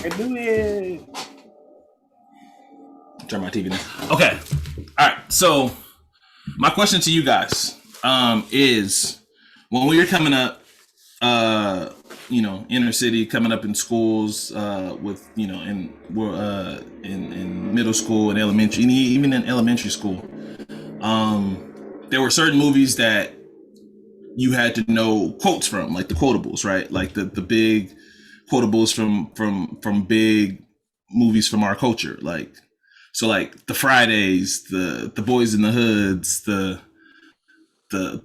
do it. Turn my TV down. Okay. All right. So my question to you guys is, when we were coming up, inner city, coming up in schools, with in middle school and elementary, and even in elementary school, there were certain movies that you had to know quotes from, like the quotables, right? Like the big quotables from big movies from our culture, like the Fridays, the Boys in the Hoods, the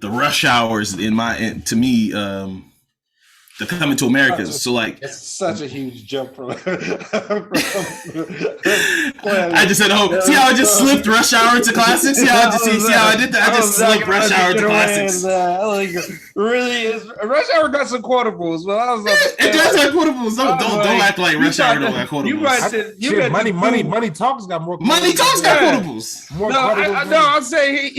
Rush Hours, to me, the Coming to Americas. So like, it's such a huge jump from. I just said, see how I just slipped Rush Hour to classics? See how I did that? I just slipped Rush Hour to classics. Really is Rush Hour got some quotables. Well, I was like, it does have quotables. Don't act like Rush Hour don't have quotables. Money Talks got more. Money Talks got quotables. I'm saying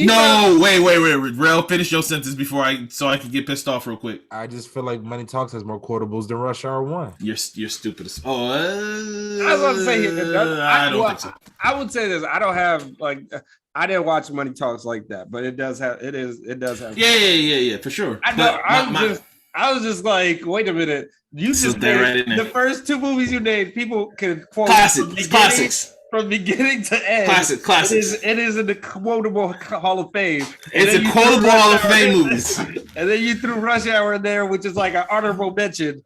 wait. Rel, finish your sentence before I can get pissed off real quick. I just feel like Money Talks has more quotables than Rush Hour 1. You're stupid as I was about to say I don't think so. I would say this. I don't have I didn't watch Money Talks like that, but it does have. Yeah, for sure. I know. I was just like, wait a minute. You just named the first two movies you named. People can quote classics. From beginning to end. Classics. It is in the quotable Hall of Fame. It's a quotable Hall of Fame movies. And then you threw Rush Hour in there, which is like an honorable mention.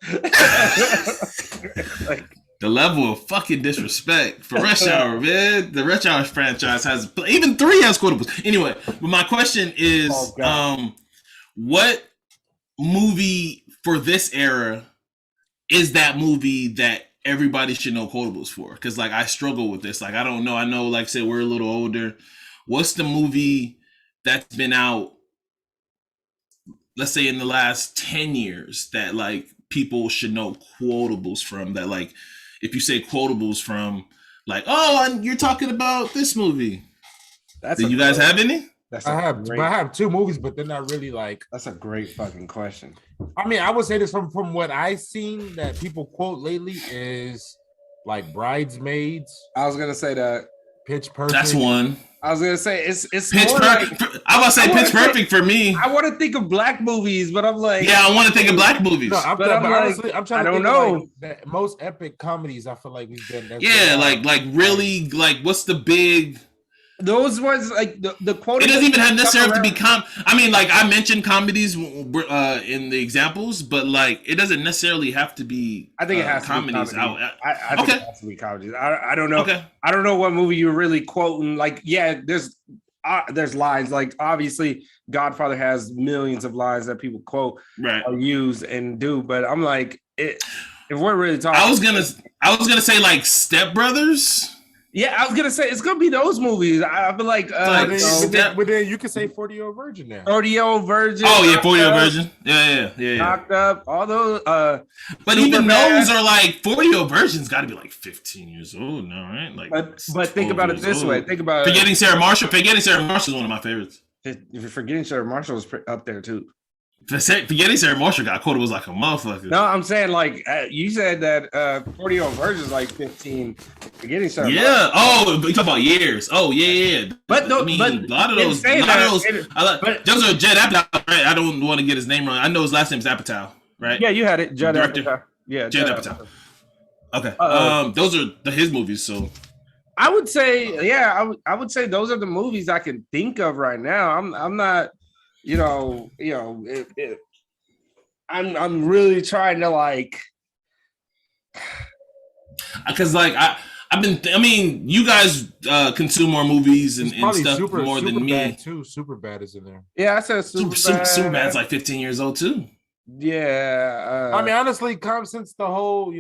The level of fucking disrespect for Rush Hour, man. The Rush Hour franchise has, even 3 has quotables. Anyway, but my question is, what movie for this era is that movie that everybody should know quotables for? Because I struggle with this. I don't know. I know, like I said, we're a little older. What's the movie that's been out, let's say in the last 10 years, that people should know quotables from? That if you say quotables from, you're talking about this movie. Do you guys have any? I have 2 movies, but they're not really That's a great fucking question. I mean, I would say this from what I've seen that people quote lately is Bridesmaids. I was gonna say that. Pitch Perfect. That's one. I was gonna say it's Pitch Perfect. I'm about to say Pitch Perfect for me. I want to think of black movies, but I'm like, yeah, I want to think of black movies. No, honestly, I'm trying to think know. Of most epic comedies. I feel like we've done. Really, what's the big? Those ones the quote. It doesn't even necessarily have to be I mean, I mentioned comedies in the examples, but it doesn't necessarily have to be. I think it has comedies. To be comedy. I think it has to be comedies. I don't know. Okay. I don't know what movie you're really quoting. There's lines. Obviously, Godfather has millions of lines that people quote, right, or use and do. But I'm if we're really talking, I was gonna say Step Brothers. Yeah, I was gonna say it's gonna be those movies. I feel but then you could say 40-Year-Old Virgin now. 40-Year-Old Virgin. Oh yeah, 40-Year-Old Virgin. Yeah. Knocked Up. All those. But even those are 40-Year-Old Virgin's got to be 15 years old now, right? But think about it this way. Think about Forgetting Sarah Marshall. Forgetting Sarah Marshall is one of my favorites. Forgetting Sarah Marshall is up there too. Forgetting Sarah Marshall got quotables like a motherfucker. No, I'm saying you said that 40-Year-Old Virgin is 15. Forgetting Sarah. Yeah. Marshall. Oh, you talk about years. Oh yeah. But a lot of those. Those are Judd Apatow, right? I don't want to get his name wrong. I know his last name is Apatow, right? Yeah, you had it, Judd Director. Apatow. Yeah, Judd Apatow. Okay. Those are his movies. So I would say, I would say those are the movies I can think of right now. I'm not. I'm really trying to because you guys consume more movies and stuff more than me too. Superbad is in there. Yeah, I said Superbad's 15 years old too. Yeah, I mean, honestly, since the whole,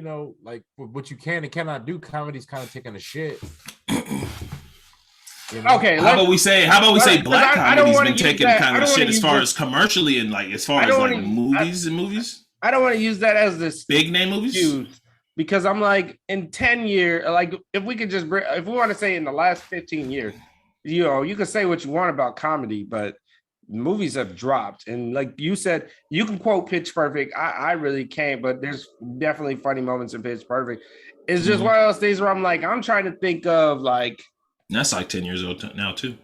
what you can and cannot do, comedy's kind of taking a shit. Okay. How about we say black comedy's been taking kind of shit as far as commercially and as far as movies? I don't want to use that as this big name movies because I'm in 10 years, if we could just if we want to say in the last 15 years, you can say what you want about comedy, but movies have dropped. And like you said, you can quote Pitch Perfect. I really can't, but there's definitely funny moments in Pitch Perfect. It's just one of those things where I'm like, I'm trying to think of like. That's like 10 years old now too.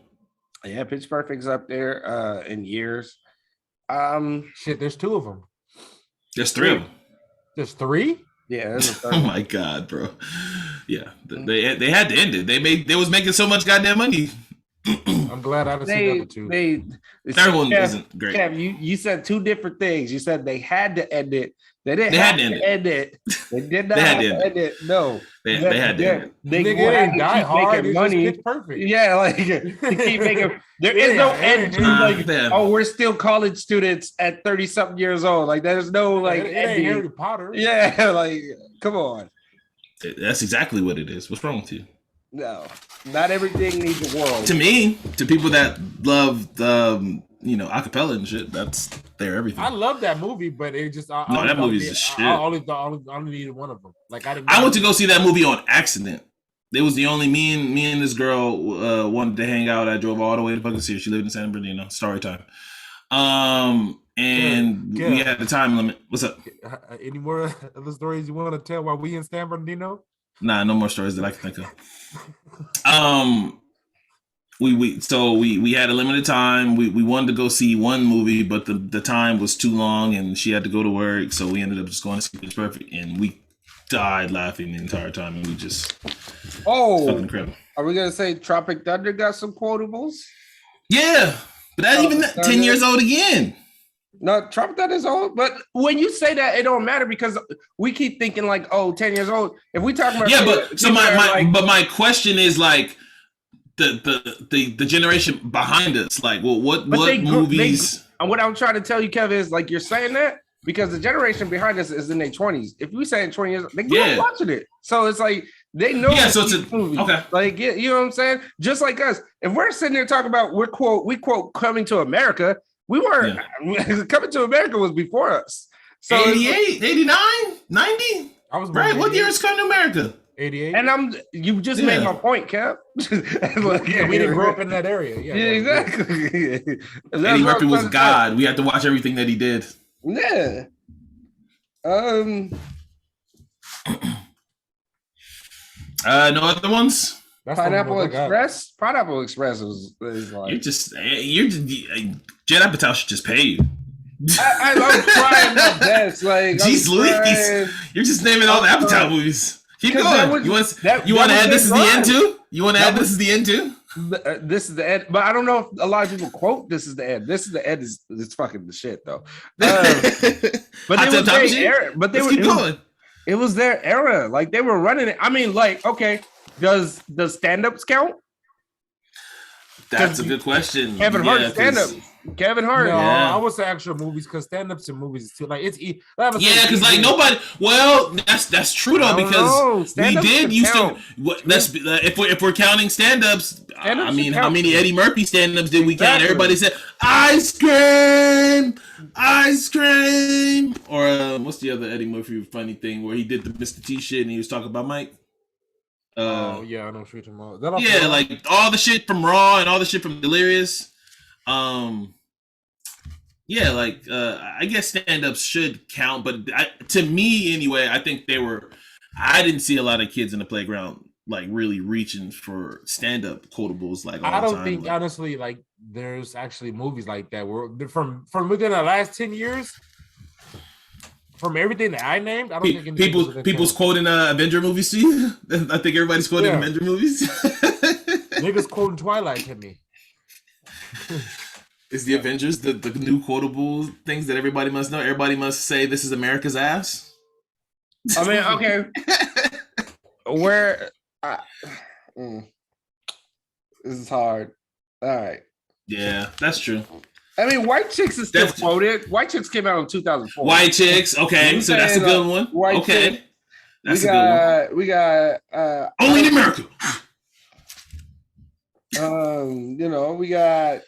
Yeah, Pitch Perfect's up there in years. Shit, there's 2 of them. There's 3 of them. There's 3? Yeah, there's a third Oh my god, bro. Yeah, they had to end it. They was making so much goddamn money. I'm glad I didn't see the other 2. Third one isn't great. Kev, you said 2 different things. You said they had to end it. They didn't They have had to end it. They did not They had have to to end end it. No. They had to end it. They Nigga, will it have ain't to Die keep Hard. making It's money. just Pitch Perfect. Yeah, like to keep making. There is no end to like. Oh, we're still college students at 30-something years old. Like there's no like. It ain't Harry Potter. Yeah, like come on. That's exactly what it is. What's wrong with you? No, not everything needs a world. To me, to people that love the acapella and shit, that's their everything. I love that movie, but it just that movie's the shit. I only needed one of them. Like I went to go see that movie on accident. It was the only me and this girl wanted to hang out. I drove all the way to fucking see her. She lived in San Bernardino. Story time. And we had the time limit. What's up? Any more of the stories you want to tell while we in San Bernardino? Nah, no more stories that I can think of. We had a limited time. We wanted to go see one movie, but the time was too long, and she had to go to work. So we ended up just going to see Pitch Perfect, and we died laughing the entire time, and we just fucking incredible. Are we gonna say Tropic Thunder got some quotables? Yeah, but that even 10 years old again. No, Tropic Thunder is old, but when you say that, it don't matter because we keep thinking like, 10 years old. If we talk about my question is like the generation behind us, like, well, what movies? And what I'm trying to tell you, Kevin, is like you're saying that because the generation behind us is in their 20s. If we say in 20 years, they grew up watching it, so it's like they know. Yeah, so it's movie. Okay. Like you know what I'm saying? Just like us, if we're sitting there talking about we quote Coming to America. We weren't Coming to America was before us. So 88, 89, 90? I was right. What year is Coming to America? 88. And you just made my point, Kev. We didn't grow up in that area. Yeah, exactly. Eddie Murphy was God. We had to watch everything that he did. Yeah. No other ones? That's Pineapple Express. Pineapple Express is like you're Jed Apatow should just pay you. I'm trying my best. Like, jeez Louise, you're just naming all the Apatow movies. Keep going. You want to add this is the end too? You want to add this is the end too? This is the end, but I don't know if a lot of people quote "This is the end." This is the end is fucking the shit though. But they were their era. But they keep going. It was their era. Like they were running it. I mean, like okay. Does stand-ups count? That's a good question. Kevin Hart stand-up. Kevin Hart. No, I would say actual movies because stand-ups and movies is too like it's because like nobody. Well, that's true though because we did used to. Let's if we're counting stand-ups. I mean, how many Eddie Murphy stand-ups did we count? Everybody said ice cream. Or what's the other Eddie Murphy funny thing where he did the Mr. T shit and he was talking about Mike? I know what you're talking about. Like all the shit from Raw and all the shit from Delirious. I guess stand-ups should count, but to me anyway, I think I didn't see a lot of kids in the playground like really reaching for stand-up quotables like all I don't the time. think honestly like there's actually movies like that where from within the last 10 years. From everything that I named, I don't think people's quoting Avenger movies to you. I think everybody's quoting Avenger movies. Niggas quoting Twilight to me. Is the Avengers the new quotable things that everybody must know? Everybody must say this is America's ass. I mean, okay. This is hard. All right. Yeah, that's true. I mean, White Chicks is still quoted. White Chicks came out in 2004. White Chicks, okay, so that's a good one. Okay, that's a good one. We got Only in America. We got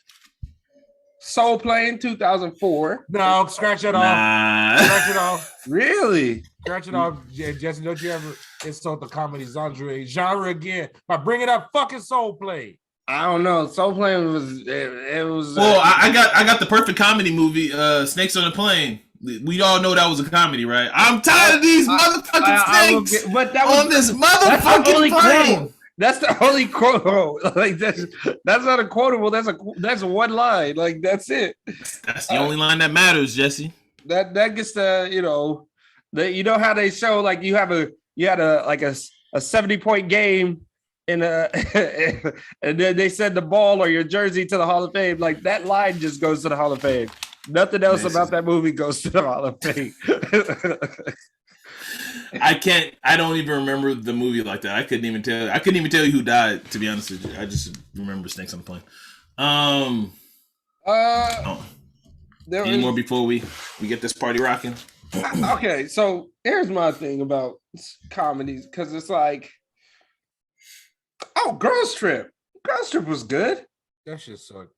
Soul Plane 2004. No, scratch it off. Scratch it off. Really? Scratch it off, Jesse. Don't you ever insult the comedy genre again by bringing up fucking Soul Plane? I don't know. Soul Plane was it was. Well, I got the perfect comedy movie, Snakes on a Plane. We all know that was a comedy, right? I'm tired of these motherfucking snakes but that was on this motherfucking plane. That's the only quote. Like that's not a quotable. That's one line. Like that's it. That's the only line that matters, Jesse. That gets the you know how they show like you had a 70-point game in a and then they send the ball or your jersey to the Hall of Fame. Like that line just goes to the Hall of Fame. Nothing else about that movie goes to the Hall of Fame. I don't even remember the movie like that. I couldn't even tell you who died, to be honest with you. I just remember Snakes on the Plane. Any more before we get this party rocking? Okay, so here's my thing about comedies, because it's like, Girls Trip. Girls Trip was good. That shit sucked.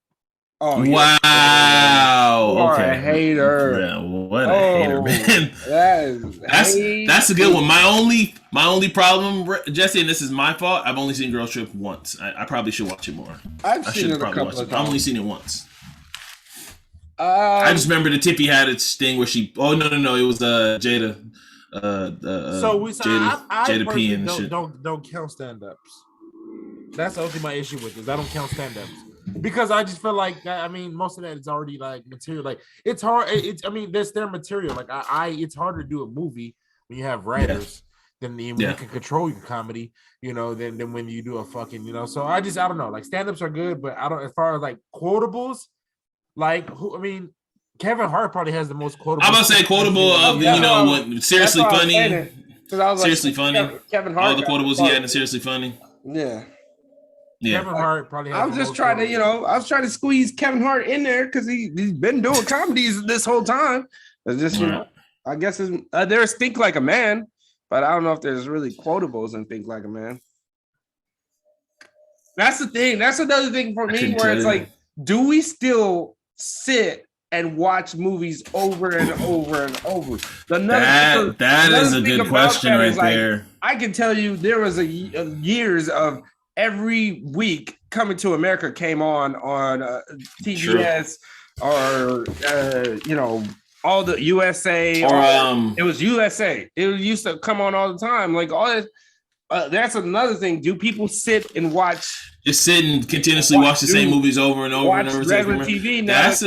Oh, wow. You are a hater. Yeah, what a hater, man. That's a good one. My only problem, Jesse, and this is my fault, I've only seen Girls Trip once. I probably should watch it more. I've seen it a couple of times. I've only seen it once. I just remember the Tippy had its thing where she. Oh no! It was Jada. Jada P and shit. Don't count stand-ups. That's the only my issue with this. I don't count stand-ups because I just feel like that. I mean, most of that is already like material. Like it's hard. That's their material. Like it's harder to do a movie when you have writers than when you can control your comedy. Than when you do a fucking. So I don't know. Like stand-ups are good, but I don't. As far as like quotables. Like who? I mean, Kevin Hart probably has the most quotable. I'm about to say quotable of what seriously funny. Seriously funny. Kevin Hart. All the quotables he had in Seriously Funny. Yeah. Kevin Hart probably. I was just trying to, I was trying to squeeze Kevin Hart in there because he's been doing comedies this whole time. It's just, I guess there's Think Like a Man, but I don't know if there's really quotables in Think Like a Man. That's the thing. That's another thing for me where it's like, do we still sit and watch movies over and over and over? That is a good question right there. I can tell you there was years of every week Coming to America came on TBS or all the USA or it was USA. It used to come on all the time. Like all this. That's another thing. Do people sit and watch? Just sit and continuously watch the same movies over and over and over. Regular TV now. That's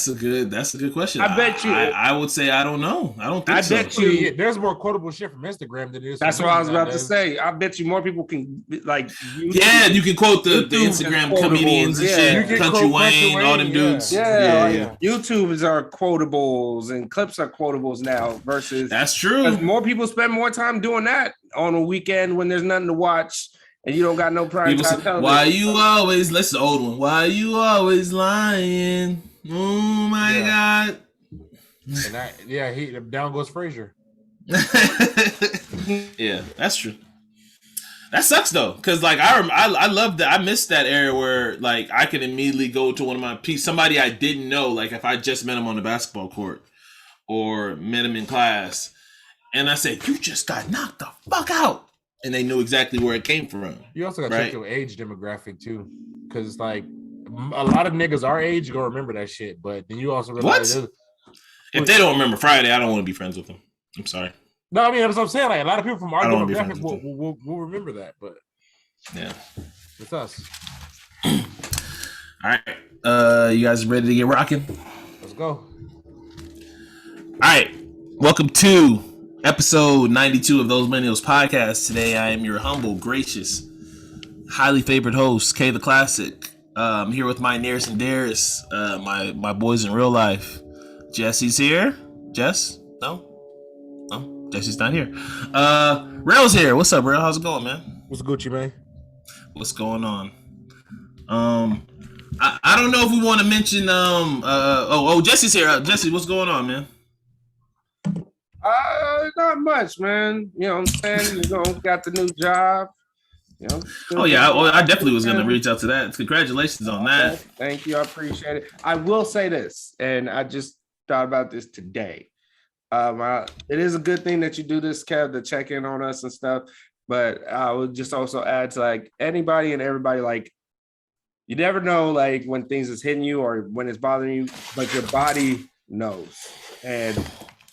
a good question. I bet you. I would say I don't know. I don't think so. I bet you. There's more quotable shit from Instagram than there is. That's what I was about to say. I bet you more people can like. YouTube, you can quote the Instagram comedians and shit. Country Wayne, all them dudes. Yeah. YouTubers are quotables and clips are quotables now versus. That's true. More people spend more time doing that on a weekend when there's nothing to watch. And you don't got no prime time television. Why you always? That's the old one. Why you always lying? Oh my God! And down goes Frazier. Yeah, that's true. That sucks though, because like I love that. I missed that era where like I could immediately go to one of my somebody I didn't know, like if I just met him on the basketball court or met him in class, and I said, "You just got knocked the fuck out." And they knew exactly where it came from. You also got to check your age demographic too, because it's like a lot of niggas our age gonna remember that shit. But then you also realize if they don't remember Friday, I don't want to be friends with them. I'm sorry. No, I mean that's what I'm saying. Like a lot of people from our demographic will remember that, but it's us. All right, you guys ready to get rocking? Let's go. All right, welcome to episode 92 of Those Millennials Podcast. Today, I am your humble, gracious, highly favored host, K the Classic. I'm here with my nearest and dearest, my boys in real life. Jesse's here. Jess? No, Jesse's not here. Rail's here. What's up, Rail? How's it going, man? What's Gucci, man? What's going on? I don't know if we want to mention. Jesse's here. Jesse, what's going on, man? Not much, man. You know what I'm saying? Got the new job. I definitely was going to reach out to that. Congratulations on that. Thank you. I appreciate it. I will say this, and I just thought about this today. It is a good thing that you do this, Kev, to check in on us and stuff. But I would just also add to like anybody and everybody, like you never know like when things is hitting you or when it's bothering you, but your body knows. And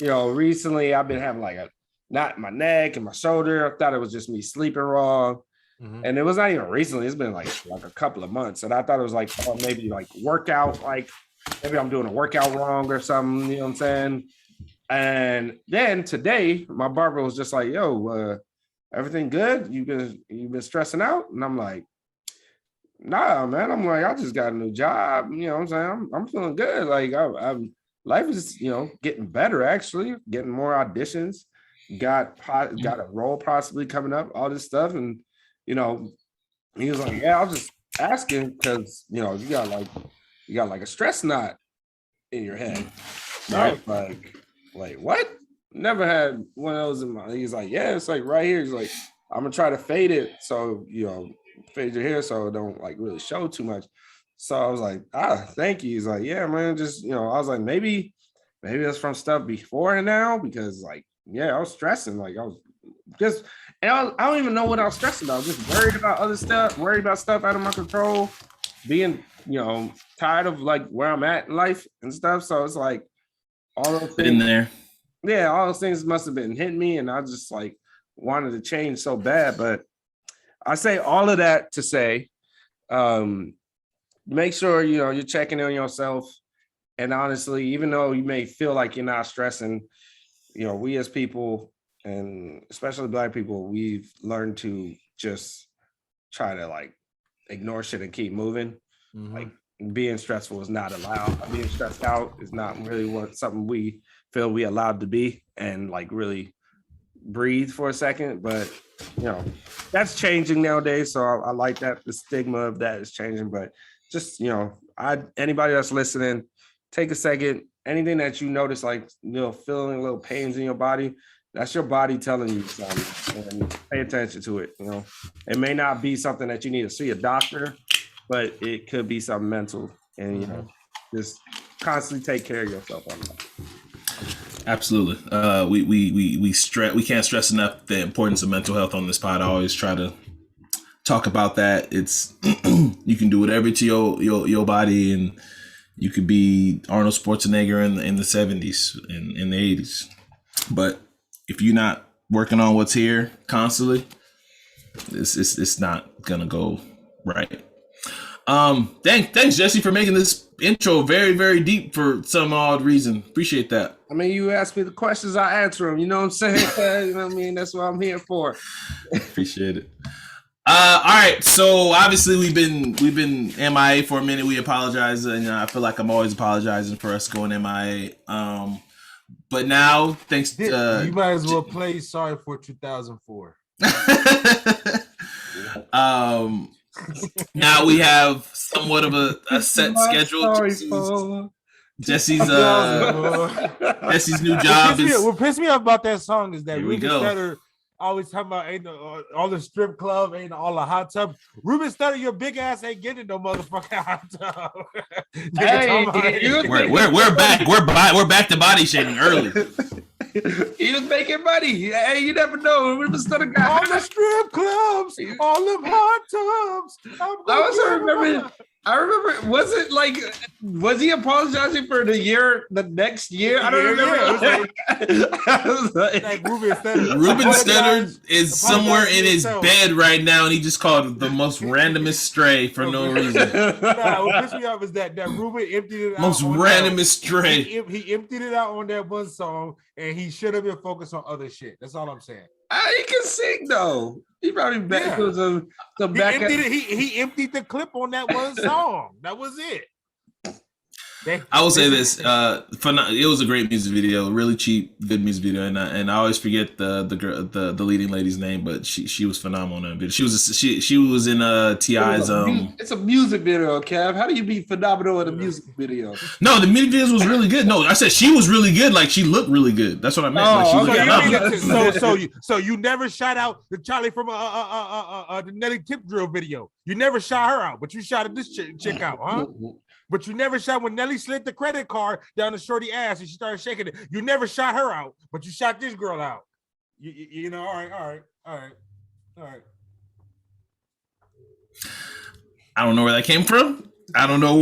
recently I've been having like a knot in my neck and my shoulder. I thought it was just me sleeping wrong. And it was not even recently. It's been like a couple of months. And I thought it was like maybe like workout, like maybe I'm doing a workout wrong or something, you know what I'm saying? And then today my barber was just like, yo, everything good? You've been stressing out? And I'm like, nah, man. I'm like, I just got a new job. You know what I'm saying? I'm feeling good. Like I'm life is, getting better actually, getting more auditions, got a role possibly coming up, all this stuff. And he was like, yeah, I was just asking because you got like a stress knot in your head. Right? Like what? Never had one of those in my. He's like, yeah, it's like right here. He's like, I'm gonna try to fade it so fade your hair so it don't like really show too much. So I was like, thank you. He's like, yeah, man, just I was like, maybe that's from stuff before and now because like, yeah, I was stressing. Like I was just, and I don't even know what I was stressing about. I was just worried about other stuff, worried about stuff out of my control, being, tired of like where I'm at in life and stuff. So it's like all those things in there. Yeah, all those things must have been hitting me, and I just like wanted to change so bad. But I say all of that to say, make sure you're checking in on yourself. And honestly, even though you may feel like you're not stressing, we as people, and especially Black people, we've learned to just try to like ignore shit and keep moving. Like being stressful is not allowed. Being stressed out is not really something we feel we allowed to be, and like really breathe for a second. But that's changing nowadays. So I like that the stigma of that is changing. But just anybody that's listening, take a second. Anything that you notice, like feeling little pains in your body, that's your body telling you something, and pay attention to it. It may not be something that you need to see a doctor, but it could be something mental, and just constantly take care of yourself on that. Absolutely. We can't stress enough the importance of mental health on this pod. I always try to talk about that. It's you can do whatever to your body, and you could be Arnold Schwarzenegger in the 70s and in the 80s. But if you're not working on what's here constantly, it's not gonna go right. Thanks Jesse for making this intro very, very deep for some odd reason. Appreciate that. I mean, you ask me the questions, I answer them. You know what I'm saying? You know what I mean? That's what I'm here for. Appreciate it. All right. So obviously we've been MIA for a minute. We apologize, and I feel like I'm always apologizing for us going MIA. But now, thanks to you might as well play "Sorry for 2004." Now we have somewhat of a set schedule. Jesse's new job is. What pissed me off about that song is that Ruben Studdard always talking about all the strip club, ain't all the hot tub. Ruben Studdard, your big ass ain't getting no motherfucking hot tub. We're back. We're back to body shaming early. He was making money. Hey, you never know. Ruben Studdard got all the strip clubs, all them hot tubs. I remember, was he apologizing for the next year? I don't remember. Ruben Studdard is somewhere in his bed right now, and he just called the most randomest stray for no reason. What pissed me off is that Ruben emptied it out. Most randomest stray. He emptied it out on that one song, and he should have been focused on other shit. That's all I'm saying. He can sing though. He probably back to some back. He emptied the clip on that one song. That was it. I will say this: it was a great music video, really cheap, good music video, and I always forget the leading lady's name, but she was phenomenal in that video. She was in T.I.'s. It's a music video, Kev. How do you be phenomenal in a music video? No, the music video was really good. No, I said she was really good. Like she looked really good. That's what I meant. Like, she looked so you never shot out the Charlie from the Nelly Tip Drill video. You never shot her out, but you shot this chick out, huh? But you never shot when Nelly slid the credit card down the shorty ass and she started shaking it. You never shot her out, but you shot this girl out. You know, all right. I don't know where that came from. I don't know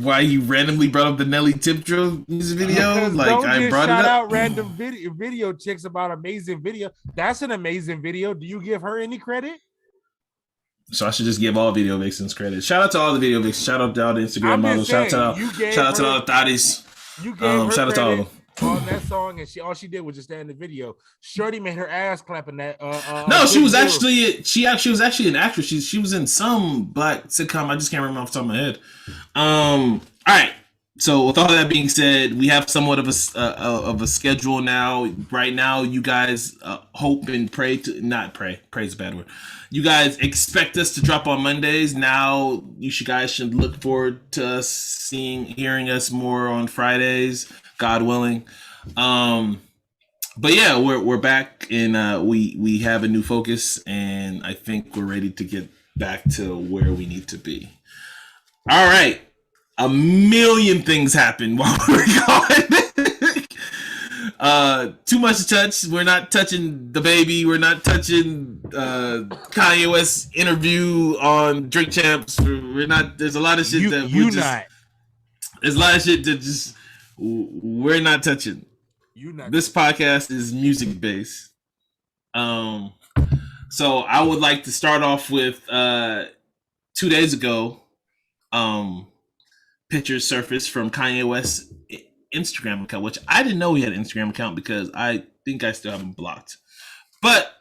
why he randomly brought up the Nelly Tiptro music video. Like don't I just brought shout it up. out random video chicks about amazing video. That's an amazing video. Do you give her any credit? So I should just give all video vixens credit. Shout out to all the video vixens. Shout out to all the Instagram models. Shout out to all the thotties. You gave her shout out to all of them on that song, and all she did was just stand in the video. Shorty made her ass clapping that. No, she was actually an actress. She was in some black sitcom. I just can't remember off the top of my head. All right. So with all that being said, we have somewhat of a schedule now. Right now, you guys hope and pray to not pray. Pray is a bad word. You guys expect us to drop on Mondays. Now, guys should look forward to us hearing us more on Fridays, God willing. But yeah, we're back and we have a new focus, and I think we're ready to get back to where we need to be. All right. A million things happen while we're gone. Too much to touch. We're not touching the baby. We're not touching Kanye West's interview on Drink Champs. We're not. There's a lot of shit that we're not. There's a lot of shit that just we're not touching. This podcast is music based. So I would like to start off with 2 days ago. Pictures surfaced from Kanye West's Instagram account, which I didn't know he had an Instagram account because I think I still have him blocked. But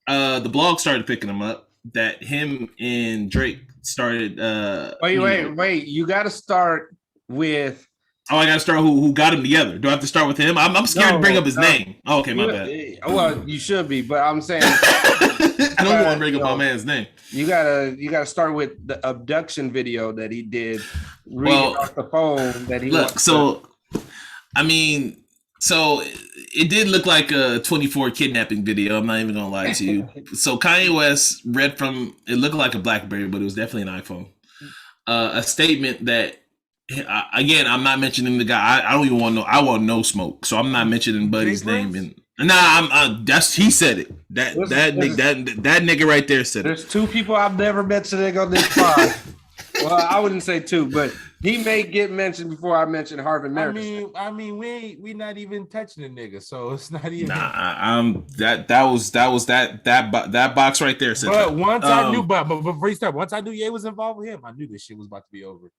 the blog started picking him up that him and Drake started. Wait! You got to start with. Oh, I got to start who got him together. Do I have to start with him? I'm scared to bring up his name. Oh, okay, my bad. Well, you should be, but I'm saying I don't want to bring up my man's name. You gotta start with the abduction video that he did. Reading off the phone that he look. So it did look like a 24 kidnapping video. I'm not even gonna lie to you. So Kanye West read from it looked like a BlackBerry, but it was definitely an iPhone. A statement that again, I'm not mentioning the guy. I don't even want I want no smoke. So I'm not mentioning Buddy's name. And that's he said it. That nigga right there said There's two people I've never mentioned on this pod. Well, I wouldn't say two, but he may get mentioned before I mention Harvey Merrick. I mean, we not even touching the nigga, so it's not even. That box right there said. But once I knew, but before you start, once I knew Ye was involved with him, I knew this shit was about to be over.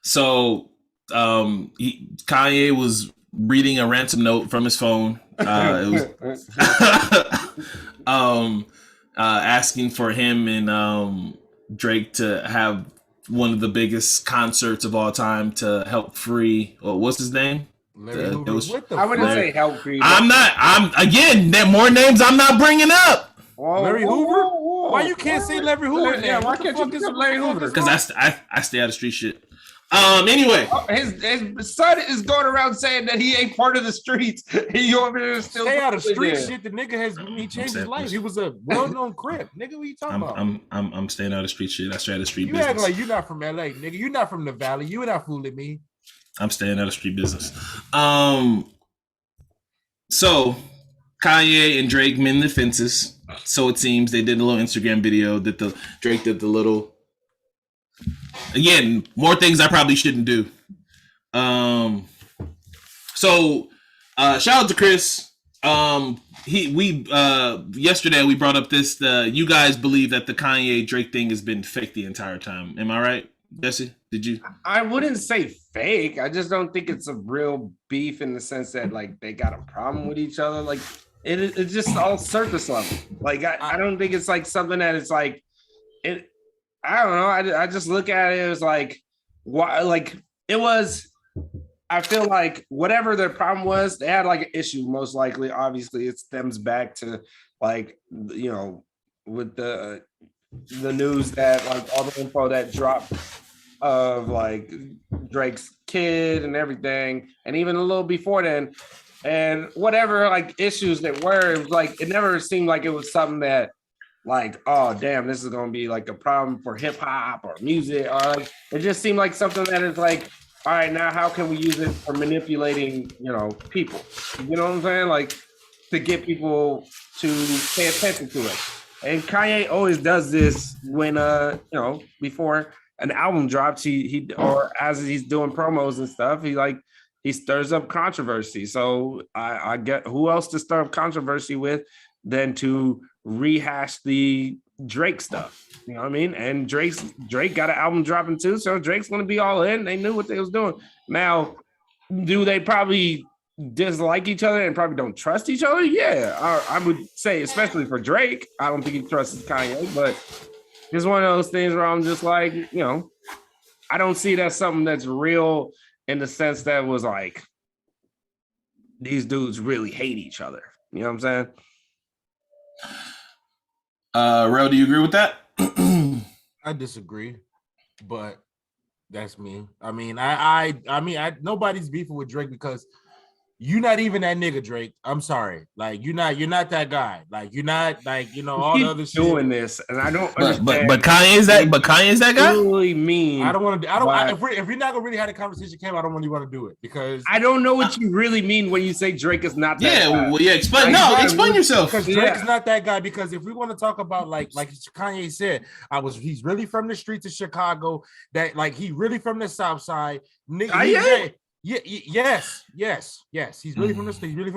So, Kanye was reading a ransom note from his phone. It was asking for him and Drake to have one of the biggest concerts of all time to help free. What's his name? I wouldn't say help free. I'm again. There more names I'm not bringing up. Larry Hoover. Why you can't say Larry Hoover? Yeah, why can't you say Larry Hoover? Because I stay out of street shit. Anyway, his son is going around saying that he ain't part of the streets. He over there still stay out of street shit. The nigga he changed his life. He was a well-known crip. Nigga, what you talking about? I'm staying out of street shit. I stay out of street you business. act like you're not from LA, nigga. You're not from the Valley. You're not fooling me. I'm staying out of street business. So Kanye and Drake mend the fences. So it seems they did a little Instagram video that Drake did the little. Again, more things I probably shouldn't do. So shout out to Chris. Yesterday we brought up this. You guys believe that the Kanye Drake thing has been fake the entire time. Am I right, Jesse? Did you? I wouldn't say fake. I just don't think it's a real beef in the sense that like they got a problem with each other. Like it's just all surface level. Like I don't think it's like something that is like it. I don't know. I just look at it as like, why? Like it was. I feel like whatever their problem was, they had like an issue. Most likely, obviously, it stems back to like with the news that like all the info that dropped of like Drake's kid and everything, and even a little before then, and whatever like issues that were, it was like it never seemed like it was something that. Like, oh damn, this is gonna be like a problem for hip hop or music, or like it just seemed like something that is like, all right, now how can we use it for manipulating, people? You know what I'm saying? Like to get people to pay attention to it. And Kanye always does this when before an album drops, he or as he's doing promos and stuff, he stirs up controversy. So I get who else to stir up controversy with than to rehash the Drake stuff. You know what I mean? And Drake got an album dropping too, so Drake's gonna be all in. They knew what they was doing. Now, do they probably dislike each other and probably don't trust each other? Yeah, I would say, especially for Drake, I don't think he trusts Kanye, but it's one of those things where I'm just like, I don't see that something that's real in the sense that was like these dudes really hate each other. You know what I'm saying? Rel, do you agree with that? I disagree, but that's me. I mean, I nobody's beefing with Drake because you're not even that nigga, Drake. I'm sorry. Like you're not that guy. Like you're not like all the other shit. Doing this, and I don't understand. But Kanye's that guy. Really mean. I don't want to. If we're not gonna really have a conversation, Cam, I don't really want to do it because I don't know what you really mean when you say Drake is not that guy. Well, yeah. Explain yourself. Because Drake is not that guy. Because if we want to talk about like Kanye said, he's really from the streets of Chicago. That like he really from the South Side. Nigga, yes. He's really from the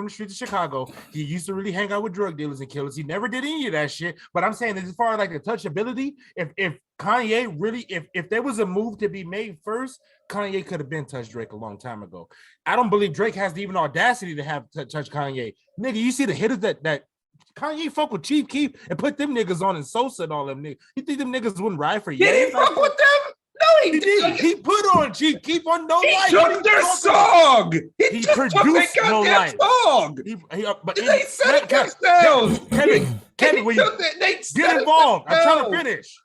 streets of Chicago. He used to really hang out with drug dealers and killers. He never did any of that shit. But I'm saying as far as like the touchability, if Kanye really, if there was a move to be made first, Kanye could have been touched Drake a long time ago. I don't believe Drake has the even audacity to have touch Kanye. Nigga, you see the hitters that Kanye fuck with Chief Keef and put them niggas on and Sosa and all them niggas. You think them niggas wouldn't ride for you? Did he fuck with them? No, he didn't. He put on Chief Keef on No Life. He took their song. He produced No Life. Song. But they said themselves. Kevin, will you get involved? I'm trying to finish.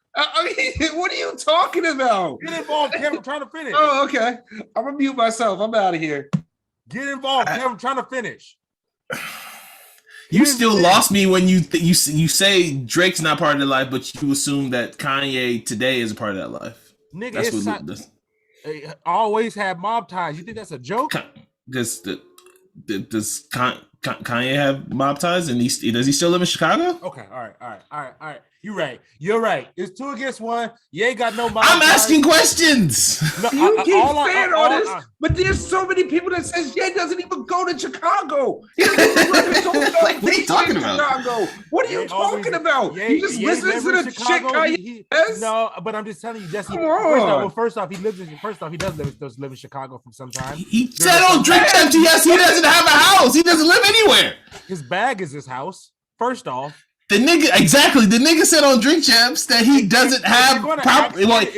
What are you talking about? Get involved, Kevin. I'm trying to finish. Oh, okay. I'm gonna mute myself. I'm out of here. Get involved, Kevin. I'm trying to finish. You still lost me when you say Drake's not part of their life, but you assume that Kanye today is a part of that life. Nigga, that's always had mob ties. You think that's a joke? Does Kanye have mob ties, and does he still live in Chicago? Okay, all right. You're right. It's 2 against 1. You ain't got no mob I'm ties. asking questions. No, you keep saying all this, but there's so many people that says Ye doesn't even go to Chicago. He doesn't like, what are you talking about? Chicago. What are you talking about? You just listen to the shit Kanye says? No, but I'm just telling you, Jesse. First off, he does live in Chicago from some time. He said on Drake Chapter, yes, he doesn't have a house. He doesn't live anywhere. His bag is his house. First off. The nigga said on Drink Champs that he doesn't have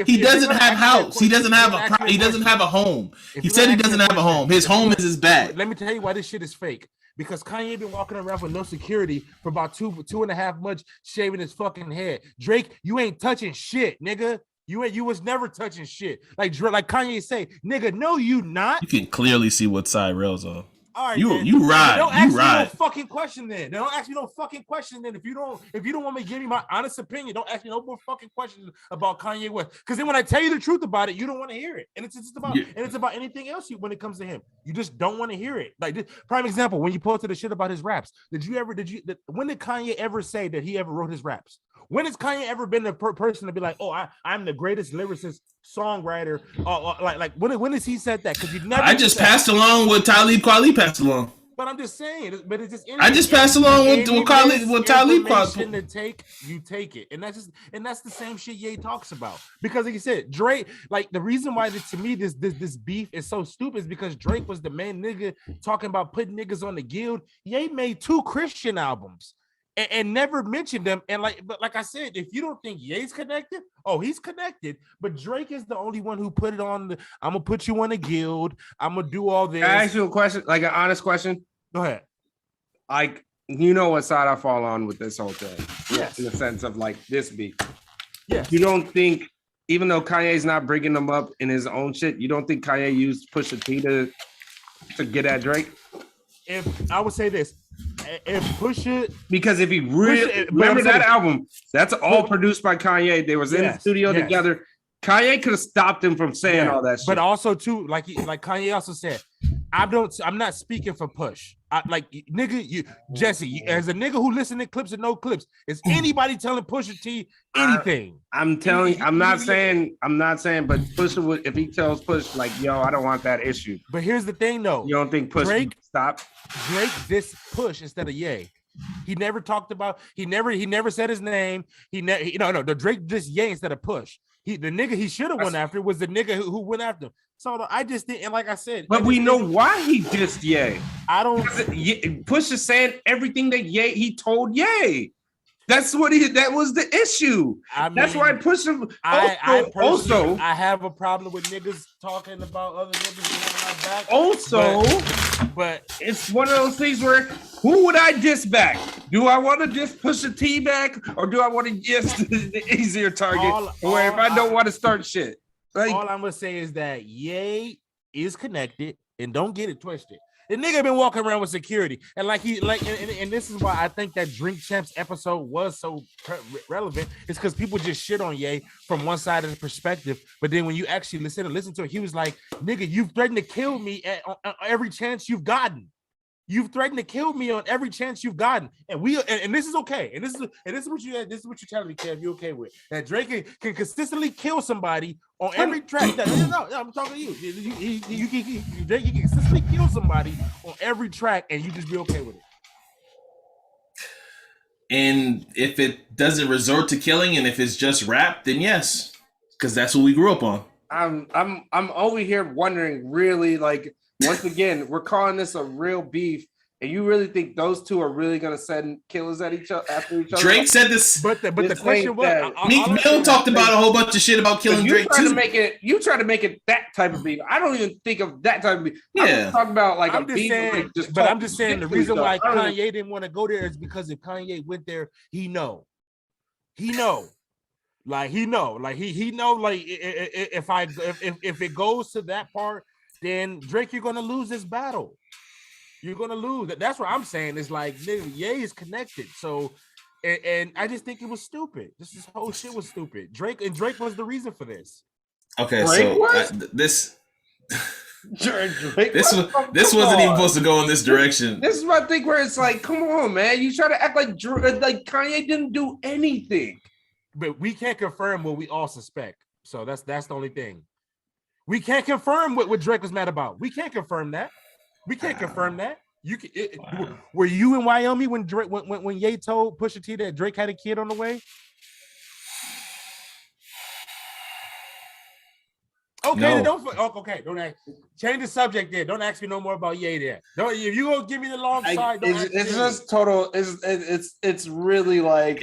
he doesn't have house. He doesn't have a home. He said he doesn't have a home. His home is his bag. Let me tell you why this shit is fake. Because Kanye been walking around with no security for about two and a half months, shaving his fucking head. Drake, you ain't touching shit, nigga. You was never touching shit. Like Kanye say, nigga, no, you not. You can clearly see what side Rail's on. All right, you ride. Don't ask me no fucking question then. Don't ask me no fucking question then. If you don't want me to give me my honest opinion, don't ask me no more fucking questions about Kanye West. Because then when I tell you the truth about it, you don't want to hear it. And it's about anything else when it comes to him. You just don't want to hear it. Like this, prime example, when you posted the shit about his raps, when did Kanye ever say that he ever wrote his raps? When has Kanye ever been the person to be like, oh, I'm the greatest lyricist, songwriter? When has he said that? Because I just passed along what Talib Kweli passed along. But I'm just saying, but it's just I just passed along what Talib Kweli to take. You take it, and that's the same shit Ye talks about. Because like you said, Drake, like the reason why to me this beef is so stupid is because Drake was the main nigga talking about putting niggas on the guild. Ye made 2 Christian albums. And never mentioned them. And like I said, if you don't think Ye's connected, he's connected. But Drake is the only one who put it on. I'm gonna put you on a guild. I'm gonna do all this. Can I ask you a question, like an honest question? Go ahead. Like, you know what side I fall on with this whole thing? Yes. In the sense of like this beef. Yes. You don't think, even though Kanye's not bringing them up in his own shit, you don't think Kanye used Pusha T to get at Drake? If I would say this. If Pusha, because if he really remember that album, that's all produced by Kanye. They was in the studio together. Kanye could have stopped him from saying all that shit. But also too, like Kanye also said, I'm not speaking for Push. Jesse, as a nigga who listen to clips and no clips, is anybody telling Pusha T anything? I'm not saying, but Pusha would, if he tells Push like, yo, I don't want that issue. But here's the thing, though. You don't think Push would stop? Drake this Push instead of Ye. He never talked about. He never said his name. The Drake just Ye instead of Push. The nigga he should have went after was the nigga who went after him. So I just didn't, and like I said, but we know why he dissed Ye. I don't. Push is saying everything that Ye he told Ye. That was the issue. That's why Push him. Also, I have a problem with niggas talking about other niggas behind my back. Also, but it's one of those things where who would I diss back? Do I want to diss Pusha T back, or do I want to diss the easier target? Where if I don't want to start shit. Like, all I'm gonna say is that Ye is connected, and don't get it twisted. The nigga been walking around with security, and and this is why I think that Drink Champs episode was so relevant. It's because people just shit on Ye from one side of the perspective, but then when you actually listen to it, he was like, "Nigga, you've threatened to kill me on every chance you've gotten. You've threatened to kill me on every chance you've gotten, and this is okay. And this is what you're telling me, Kev. You okay with that? Drake can consistently kill somebody on every track. No, I'm talking to you. Drake can consistently kill somebody on every track, and you just be okay with it. And if it doesn't resort to killing, and if it's just rap, then yes, because that's what we grew up on. I'm over here wondering, really, like. Once again, we're calling this a real beef, and you really think those two are really gonna send killers at each other after each other? Drake said this, but the question was, Meek Mill talked about a whole bunch of shit about killing Drake too. You try to make it that type of beef. I don't even think of that type of beef. Yeah, I'm talking about like I'm just saying the reason why Kanye didn't want to go there is because if Kanye went there, he know, if it goes to that part. Then Drake, you're gonna lose this battle. You're gonna lose. That's what I'm saying. Is like, nigga, Ye is connected. So, and I just think it was stupid. This whole shit was stupid. Drake was the reason for this. Okay, this wasn't even supposed to go in this direction. This is my thing where it's like, come on, man. You try to act like Kanye didn't do anything. But we can't confirm what we all suspect. So that's the only thing. We can't confirm what Drake was mad about. We can't confirm that. We can't confirm that. Were you in Wyoming when Drake when Ye told Pusha T that Drake had a kid on the way? Okay, no. Don't change the subject there. Don't ask me no more about Ye there. Don't, if you gonna give me the long side, it's just total. It's really like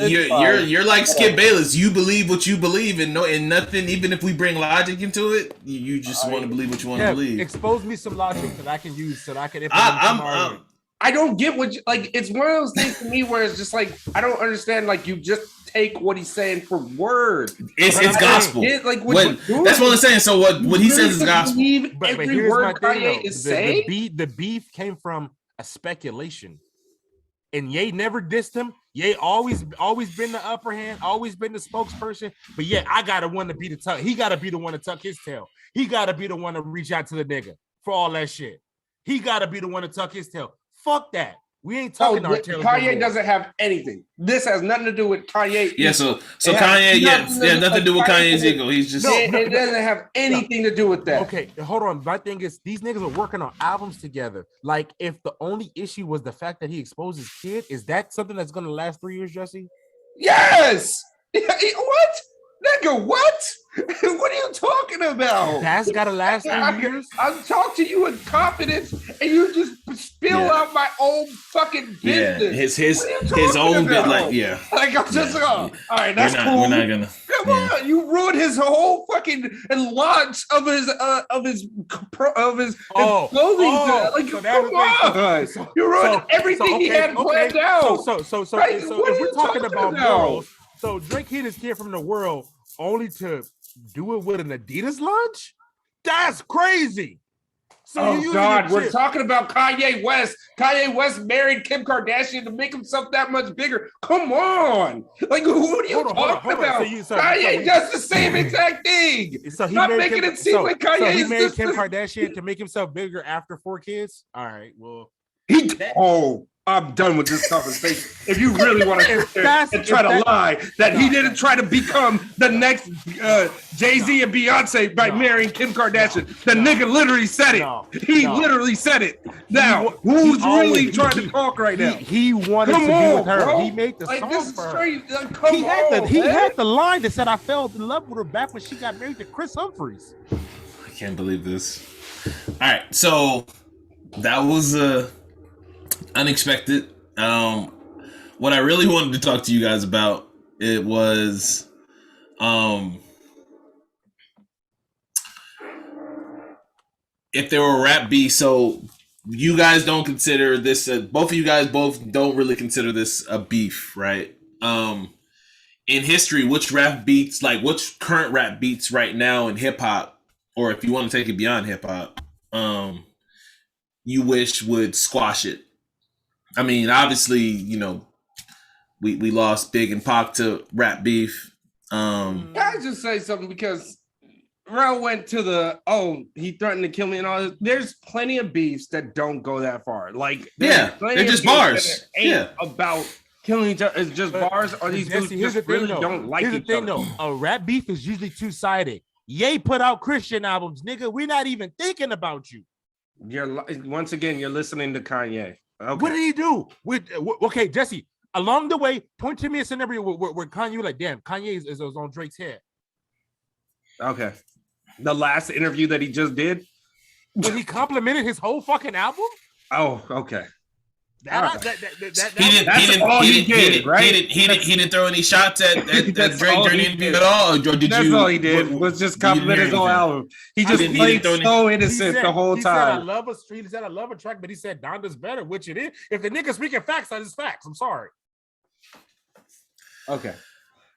you're like Skip Bayless. You believe what you believe, and nothing. Even if we bring logic into it, you just want to believe what you want to believe. Expose me some logic that I can use, so that I can. I don't get what it's one of those things to me where it's just like I don't understand. Like you just take what he's saying for word. It's gospel. That's what I'm saying. So what he says is gospel. But every word Kanye is saying. The beef came from a speculation, and Ye never dissed him. Ye always been the upper hand, always been the spokesperson. But yeah, I gotta want to be the tuck. He gotta be the one to tuck his tail. He gotta be the one to reach out to the nigga for all that shit. He gotta be the one to tuck his tail. Fuck that. We ain't talking our tail. Kanye doesn't have anything. This has nothing to do with Kanye. Yeah, so Kanye, nothing to do with Kanye's ego. He's just it doesn't have anything to do with that. Okay, hold on. My thing is these niggas are working on albums together. Like, if the only issue was the fact that he exposed his kid, is that something that's gonna last 3 years, Jesse? Yes. What? Nigga, what? What are you talking about? That's gotta last 3 years. I'm talking to you in confidence, and you just spill out my own fucking business. His own bit, like I'm just all right. That's cool. We're not gonna. Come on, you ruined his whole fucking launch of his clothing. So come on, you ruined everything he had planned out. So if we're talking about morals. So Drake hid his kid from the world only to do it with an Adidas launch? That's crazy. So oh God, we're talking about Kanye West. Kanye West married Kim Kardashian to make himself that much bigger. Come on, like what are you talking about? Kanye does the same exact thing. So he not making it seem like Kanye he is married Kim Kardashian to make himself bigger after 4 kids. All right, well, I'm done with this conversation. If you really want to try to lie that he didn't try to become the next Jay-Z and Beyonce by marrying Kim Kardashian, the nigga literally said it. He literally said it. Now, who's really trying to talk right now? He wanted to be with her. Bro. He made the song for her. He had the line that said, "I fell in love with her back when she got married to Chris Humphries." I can't believe this. All right, so that was unexpected. What I really wanted to talk to you guys about, it was if there were rap beef. So you guys don't consider this both of you guys don't really consider this a beef, right? In history, which current rap beats right now in hip hop, or if you want to take it beyond hip hop, you wish would squash it? I mean, obviously, you know, we lost Big and Pac to rap beef. Can I just say something? Because Rel went to he threatened to kill me and all this. There's plenty of beefs that don't go that far. Like, they're just bars. About killing each other. It's just bars. Or these dudes don't like each other. Though. A rap beef is usually two-sided. Ye put out Christian albums, nigga. We're not even thinking about you. Once again, you're listening to Kanye. Okay. What did he do? Okay, Jesse, along the way, point to me a scenario where Kanye was like, damn, Kanye is on Drake's head. Okay. The last interview that he just did? When he complimented his whole fucking album? Oh, okay. He didn't throw any shots at Drake during the interview at all. Or did That's all he did was just compliment his whole album. He just played so innocent the whole time. He said I love a track, but he said Donda's better, which it is. If the nigga speaking facts, that is facts. I'm sorry. Okay.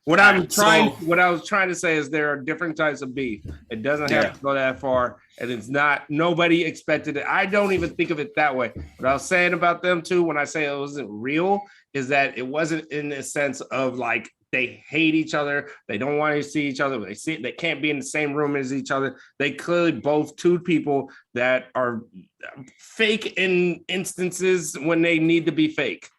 What I was trying to say is there are different types of beef. It doesn't have to go that far, and it's not. Nobody expected it. I don't even think of it that way. What I was saying about them too, when I say it wasn't real, is that it wasn't in the sense of like they hate each other, they don't want to see each other, they can't be in the same room as each other. They clearly both two people that are fake in instances when they need to be fake.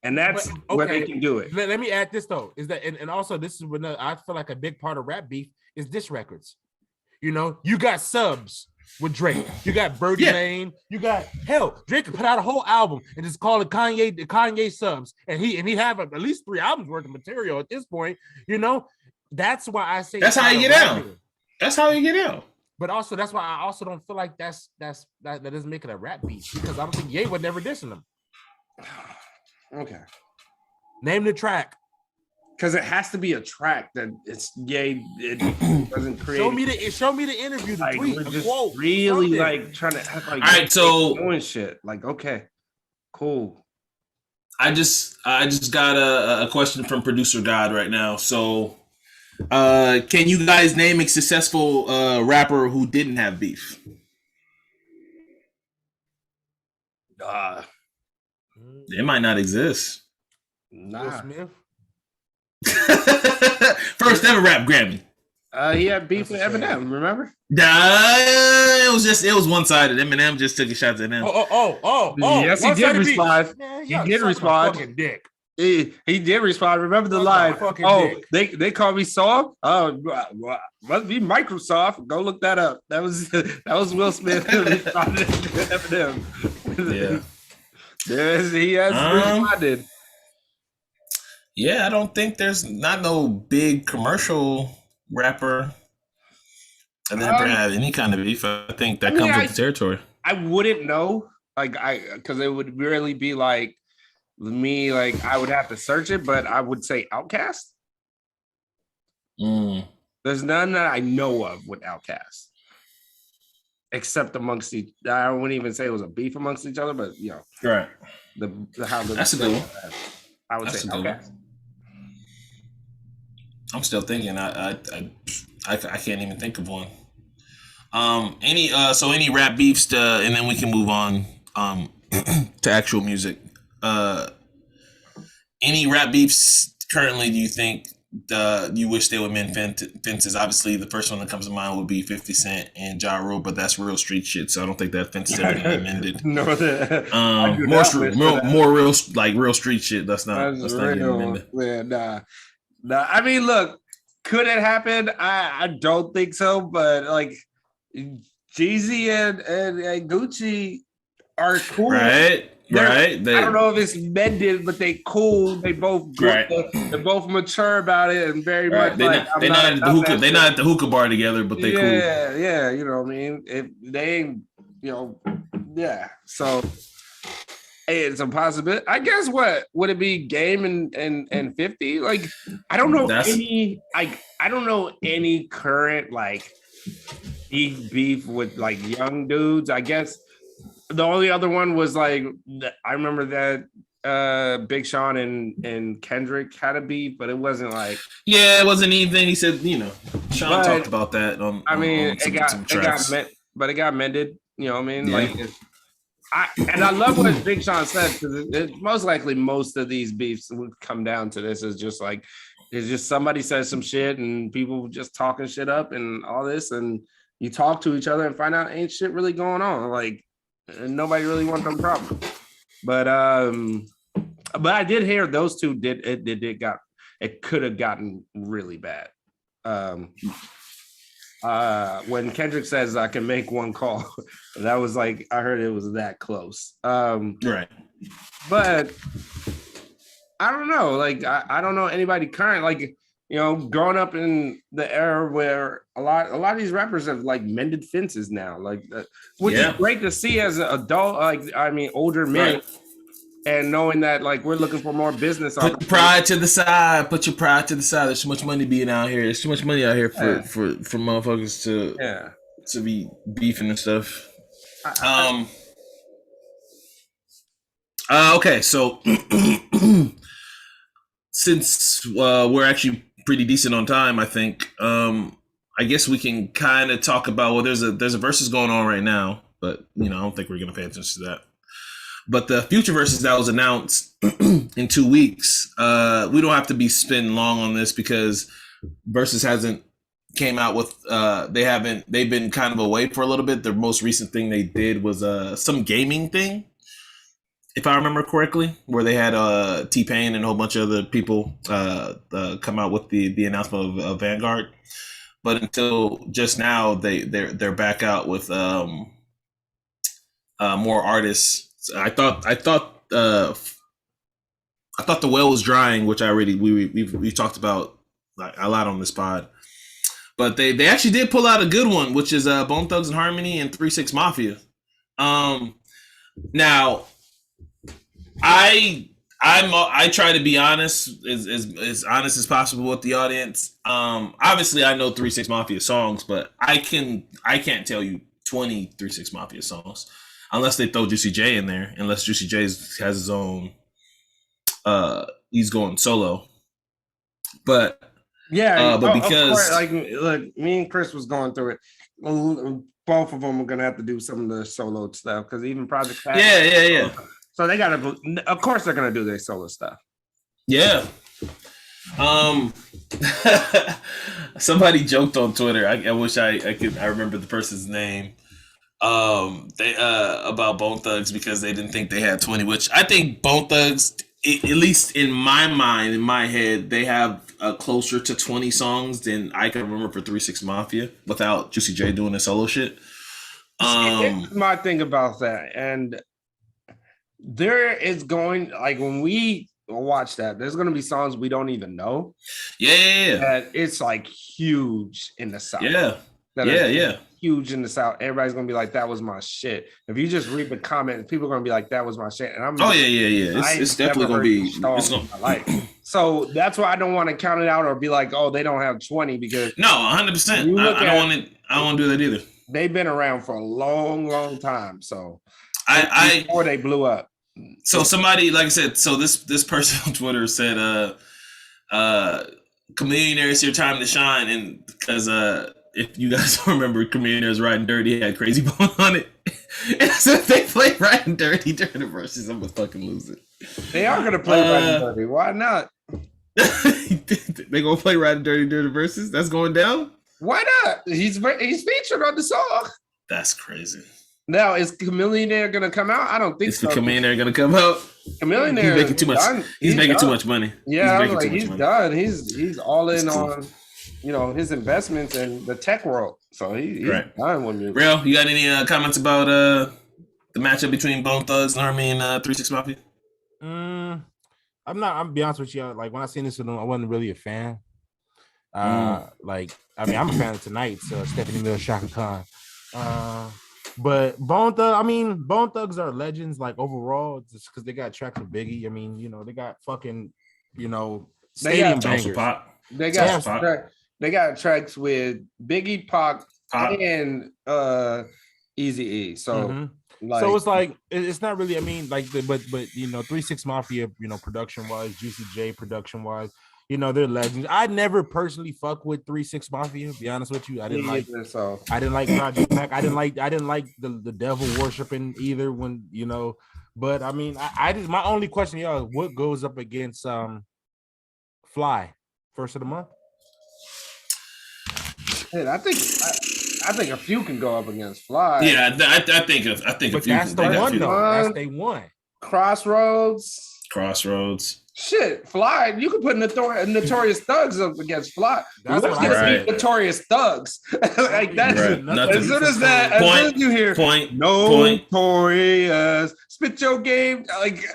And that's where they can do it. Let me add this though, is that and also this is when I feel like a big part of rap beef is diss records. You know, you got subs with Drake, you got Birdie Lane, you got Drake could put out a whole album and just call it Kanye subs, and he have at least 3 albums worth of material at this point. You know, that's why I say that's how you get out. That's how you get out. But also that's why I also don't feel like that doesn't make it a rap beef, because I don't think Ye would never dissing them. Okay. Name the track. Because it has to be a track that it's it doesn't create. Show me the interview, the tweet, we're the just quote. really like trying to act like all right, so doing shit. Like, okay, cool. I just got a question from producer God right now. So can you guys name a successful rapper who didn't have beef? It might not exist. Nah. Smith? First ever rap Grammy. He had beef with Eminem, remember? It was one-sided. Eminem just took a shot at him. Yes, he did respond. He did respond. Dick. He did respond. Remember the line? They call me soft. Oh, must be Microsoft. Go look that up. That was Will Smith responded to Eminem. Yeah. He has responded. Yeah, I don't think there's not no big commercial rapper that ever had any kind of beef. I think that comes with the territory. I wouldn't know, because it would really be like me. Like I would have to search it, but I would say Outkast. There's none that I know of with Outkast. Except amongst I wouldn't even say it was a beef amongst each other, but you know, right? That's a good one. I would say Outkast. I'm still thinking. I can't even think of one. Any rap beefs, and then we can move on to actual music. Any rap beefs currently? Do you think you wish they would mend fences? Obviously, the first one that comes to mind would be 50 Cent and Ja Rule, but that's real street shit, so I don't think that fence is ever gonna be mended. No, more real like real street shit. That's not getting mended. Yeah, nah. I mean, look, could it happen? I don't think so, but like Jeezy and Gucci are cool. Right. I don't know if it's mended, but they cool. They both right. They're both mature about it and very much. They're not at the hookah. They're not at the hookah bar together, but they cool. Yeah. You know what I mean? If they ain't, yeah. So it's a possibility. I guess what would it be? Game and 50? Like I don't know I don't know any current like big beef with like young dudes. I guess. The only other one was like I remember that Big Sean and Kendrick had a beef, but it wasn't like it wasn't anything. He said, Sean talked about that. It got mended. You know what I mean? Yeah. Like, I love what Big Sean said because most likely most of these beefs would come down to this. Is just like it's just somebody says some shit and people just talking shit up and all this, and you talk to each other and find out ain't shit really going on. Like. And nobody really wants them problems, but I did hear those two it could have gotten really bad. When Kendrick says I can make one call, that was like I heard it was that close. Right, but I don't know. Like I don't know anybody current like. Growing up in the era where a lot of these rappers have like mended fences now, like which is great to see as an adult, older men, right. And knowing that like we're looking for more business. Put pride to the side. Put your pride to the side. There's too much money being out here. There's too much money out here for motherfuckers to be beefing and stuff. Okay, so since we're actually pretty decent on time, I think. I guess we can kind of talk about there's a Verzuz going on right now, but I don't think we're gonna pay attention to that. But the future Verzuz that was announced in 2 weeks, we don't have to be spending long on this because Verzuz hasn't came out with they've been kind of away for a little bit. The most recent thing they did was some gaming thing, if I remember correctly, where they had T-Pain and a whole bunch of other people come out with the announcement of Vanguard. But until just now, they're back out with more artists. I thought the well was drying, which we've talked about a lot on this pod. But they actually did pull out a good one, which is Bone Thugs and Harmony and 3 6 Mafia. Now. I try to be honest, as honest as possible with the audience. Obviously I know 3 6 Mafia songs, but I can't tell you 20 3 6 Mafia songs unless they throw Juicy J in there. Unless Juicy J has his own, he's going solo. But but because like look, me and Chris was going through it. Both of them are gonna have to do some of the solo stuff because even Project Pat. Yeah. So they gotta, of course, they're gonna do their solo stuff. Yeah. Somebody joked on Twitter. I wish I remember the person's name. They about Bone Thugs because they didn't think they had 20. Which I think Bone Thugs, at least in my mind, in my head, they have closer to 20 songs than I can remember for 3 6 Mafia without Juicy J doing the solo shit. It's my thing about that, and. There is going like when we watch that, there's gonna be songs we don't even know. Yeah. That it's like huge in the South. Yeah. Huge in the South. Everybody's gonna be like, "That was my shit." If you just read the comments, people are gonna be like, "That was my shit." And I'm It's definitely gonna be. So that's why I don't want to count it out or be like, "Oh, they don't have 20," because 100%. I don't want to do that either. They've been around for a long time, so. Before they blew up. So somebody, like I said, so this person on Twitter said, "Chameleonaire, it's your time to shine," and because if you guys remember, Communioners Riding Dirty had Crazy Bone on it. And so if they play Riding Dirty during the verses, I'm gonna fucking lose it. They are gonna play Riding Dirty. Why not? They gonna play Riding Dirty during the verses? That's going down? Why not? He's featured on the song. That's crazy. Now, is Chameleonaire gonna come out? I don't think so. Is the Chameleonaire gonna come out? Chameleonaire He's making too much. He's making done. too much money. Yeah, he's done. He's all in on, his investments in the tech world. So he's done with music. Real, you got any comments about the matchup between Bone Thugs, Army, and 3 6 Mafia? I'm gonna be honest with you. Like when I seen this with them, I wasn't really a fan. I'm a fan of Tonight's Stephanie Mills, Shaka Khan. But Bone Thugs are legends, like overall, just because they got tracks with Biggie. I mean, they got fucking, stadium bangers. They got tracks with Biggie, Pac. And Eazy-E. So so it's like it's not really. I mean, like but 3 6 Mafia, production wise, Juicy J production wise. They're legends. I never personally fuck with 3 6 Mafia. Be honest with you, I didn't like Project Mac. I didn't like the devil worshiping either. When but I mean, I just my only question, y'all, is what goes up against Fly first of the month? And I think a few can go up against Fly. Yeah, I think a few. That's the one though. That's the one. Crossroads. Shit, Fly. You could put Notorious Thugs up against Fly. That's what I beat Notorious Thugs. Like that's right. as soon as you hear Notorious, spit your game. Like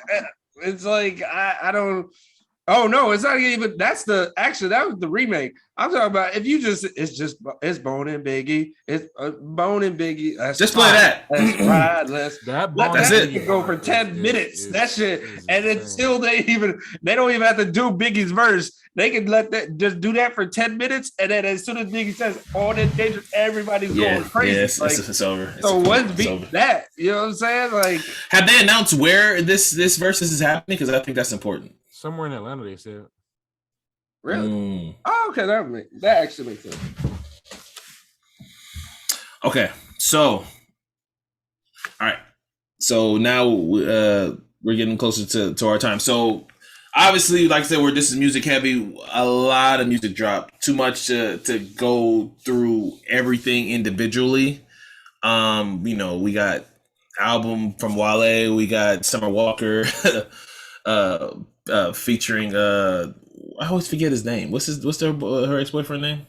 it's like I don't. Oh no, it's not even. That was the remake. I'm talking about if you it's Bone and Biggie. It's Bone and Biggie. That's just play that. That's right. That's it. Go for 10 minutes. That shit, and then still they don't even have to do Biggie's verse. They can just do that for 10 minutes, and then as soon as Biggie says "all that danger," everybody's going crazy. Yes, it's over. So what's beat that? You know what I'm saying? Like, have they announced where this versus is happening? Because I think that's important. Somewhere in Atlanta, they said. Really? Oh, okay. That actually makes sense. Okay, so all right. So now we're getting closer to our time. So obviously, like I said, this is music heavy. A lot of music dropped. Too much to go through everything individually. We got album from Wale. We got Summer Walker. Featuring I always forget his name. What's her ex-boyfriend name?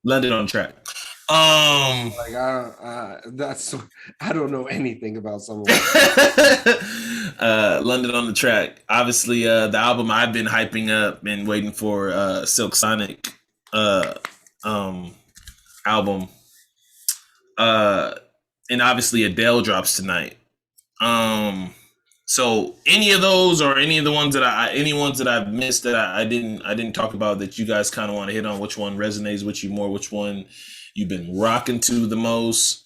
London on Track. I don't know anything about someone. London on the Track. Obviously, the album I've been hyping up and waiting for, Silk Sonic album. And obviously Adele drops tonight. So any of those or any of the ones that I've missed that I didn't talk about that you guys kind of want to hit on, which one resonates with you more, which one you've been rocking to the most,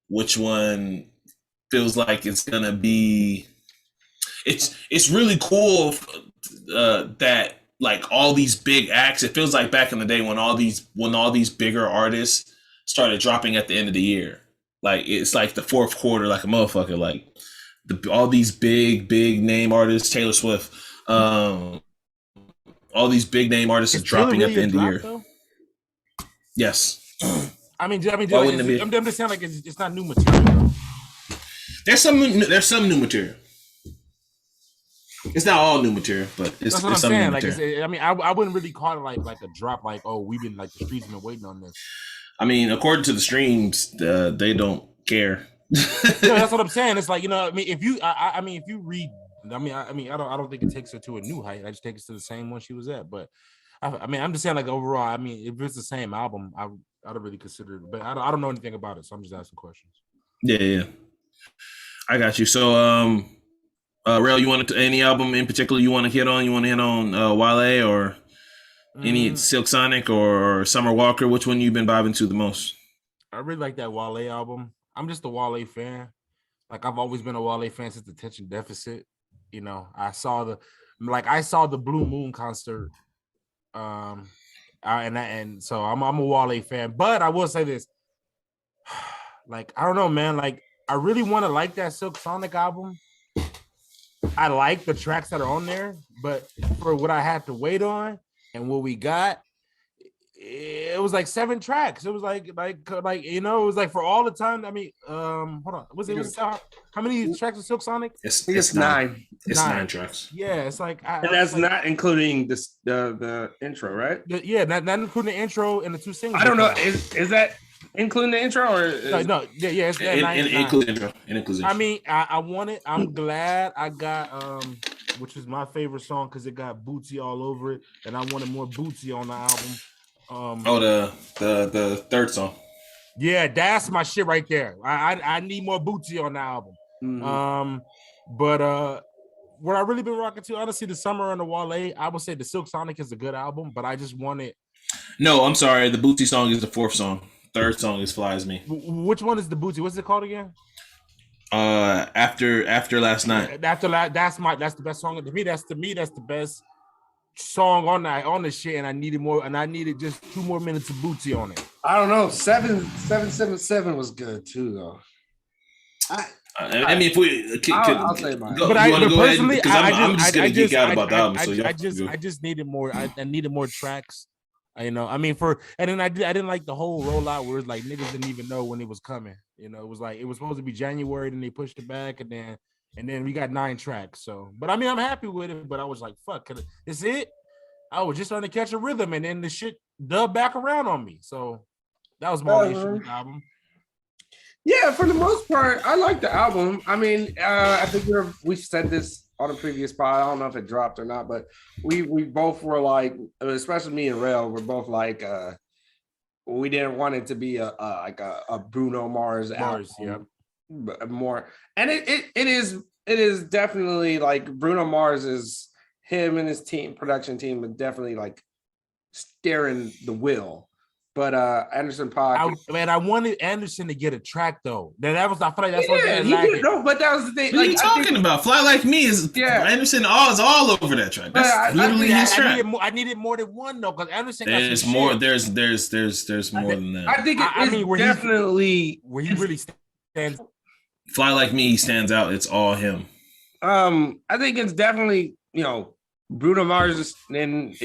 which one feels like it's gonna be, it's really cool that like all these big acts, it feels like back in the day when all these bigger artists started dropping at the end of the year. Like it's like the fourth quarter, like a motherfucker, like all these big name artists, Taylor Swift, all these big name artists are dropping at the end of the year. Though? Yes. I mean, I'm just saying like it's not new material. Though. There's some new material. It's not all new material, but it's some new material. I wouldn't really call it like a drop. Like, oh, we've been like the streets have been waiting on this. I mean, according to the streams, they don't care. No, that's what I'm saying. It's like, if you read, I don't think it takes her to a new height. I just take it to the same one she was at. But I'm just saying, like overall, if it's the same album, I don't really consider it. But I don't know anything about it, so I'm just asking questions. Yeah, I got you. So, Rel, you want any album in particular you want to hit on? You want to hit on Wale or any Silk Sonic or Summer Walker? Which one you've been vibing to the most? I really like that Wale album. I'm just a Wale fan. Like I've always been a Wale fan since Attention Deficit. I saw the Blue Moon concert And so I'm a Wale fan, but I will say this, like I don't know, man, like I really want to like that Silk Sonic album. I like the tracks that are on there, but for what I had to wait on and what we got, it was like 7 tracks. It was like you know, it was like for all the time. I mean, hold on, how many tracks of Silk Sonic? It's 9. It's 9 tracks. Yeah, it's like, and that's like, not including the intro, right? Yeah, not including the intro and the 2 singles. I don't know. Is that including the intro or no? Yeah, it's includes intro. I mean, I want it. I'm glad I got which is my favorite song because it got Bootsy all over it, and I wanted more Bootsy on the album. The third song. Yeah, that's my shit right there. I need more Bootsy on the album. Mm-hmm. But what I really been rocking to, honestly, the Summer and the Wale, I would say the Silk Sonic is a good album, but I just want it. No, I'm sorry. The Bootsy song is the 4th song. 3rd song is Fly As Me. Which one is the Bootsy? What's it called again? After Last Night. That's the best song to me. That's the best song on the shit, and I needed just 2 more minutes of Bootsy on it. I don't know. 777 was good too, though. I mean, if we, I'll say mine. But personally, I'm just gonna geek out about the album. I just needed more. I needed more tracks. You know, I mean, and then I didn't like the whole rollout where it's like niggas didn't even know when it was coming. You know, it was like it was supposed to be January, then they pushed it back, and then we got 9 tracks. So, but I mean, I'm happy with it. But I was like, fuck, is it? I was just trying to catch a rhythm, and then the shit dubbed back around on me. So that was my issue with the album. Yeah, for the most part, I like the album. I mean, I think we said this on a previous pod. I don't know if it dropped or not, but we both were like, especially me and Rail, we're both like, we didn't want it to be a Bruno Mars album. Yeah, more, and it is definitely like Bruno Mars is him and his production team, are definitely like steering the wheel. But Anderson .Paak, I wanted Anderson to get a track though. I feel like that's what he did. No, but that was the thing. What are you talking about? Fly Like Me is Anderson. Is all over that track. That's literally his track. I needed more than one though, because Anderson. There's more. There's more than that. I think definitely where he really stands. Fly Like Me stands out. It's all him. I think it's definitely Bruno Mars and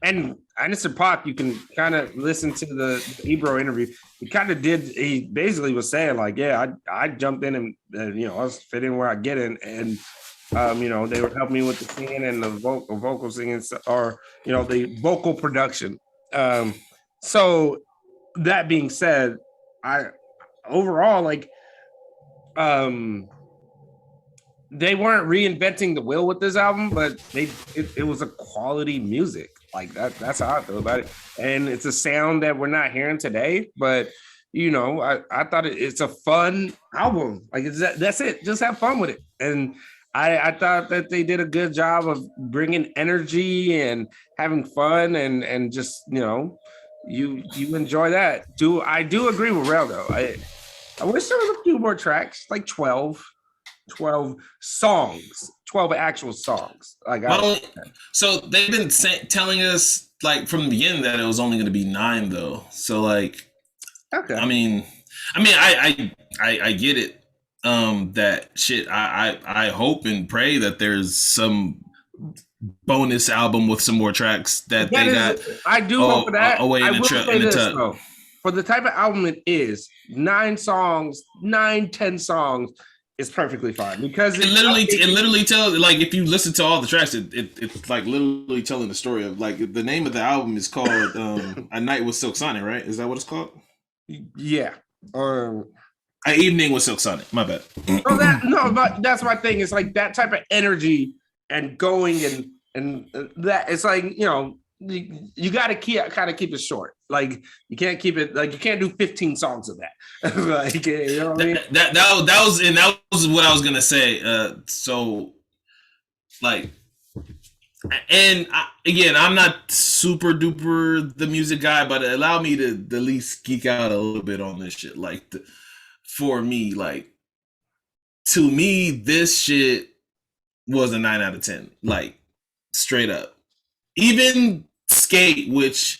and Anderson .Paak, you can kind of listen to the Ebro interview. He basically was saying like, yeah, I jumped in and I was fitting where I get in, and they were helping me with the singing and the vocal singing, or the vocal production. So that being said, I overall like they weren't reinventing the wheel with this album, but it was a quality music. Like that's how I feel about it. And it's a sound that we're not hearing today, but I thought it's a fun album. Like that's it. Just have fun with it. And I thought that they did a good job of bringing energy and having fun and just, you enjoy that. I do agree with Rel though. I wish there was a few more tracks, like 12 songs, 12 actual songs. So they've been telling us like from the beginning that it was only going to be 9 though. So like, okay. I mean, I get it. That shit. I hope and pray that there's some bonus album with some more tracks that they got. I do hope for that. Away in the tub. Though, for the type of album it is, 9 songs, 10 songs. It's perfectly fine because it literally tells, like, if you listen to all the tracks, it's like literally telling the story of, like, the name of the album is called A Night with Silk Sonic, right? Is that what it's called? Yeah. An Evening with Silk Sonic. My bad. But that's my thing. It's like that type of energy and going and that it's like you got to keep it short. Like you can't keep it like you can't do 15 songs of that. Like what I mean? That was what I was gonna say. So like, and again, I'm not super duper the music guy, but it allowed me to at least geek out a little bit on this shit. Like for me, like to me, this shit was a 9 out of 10. Like straight up, even Skate, which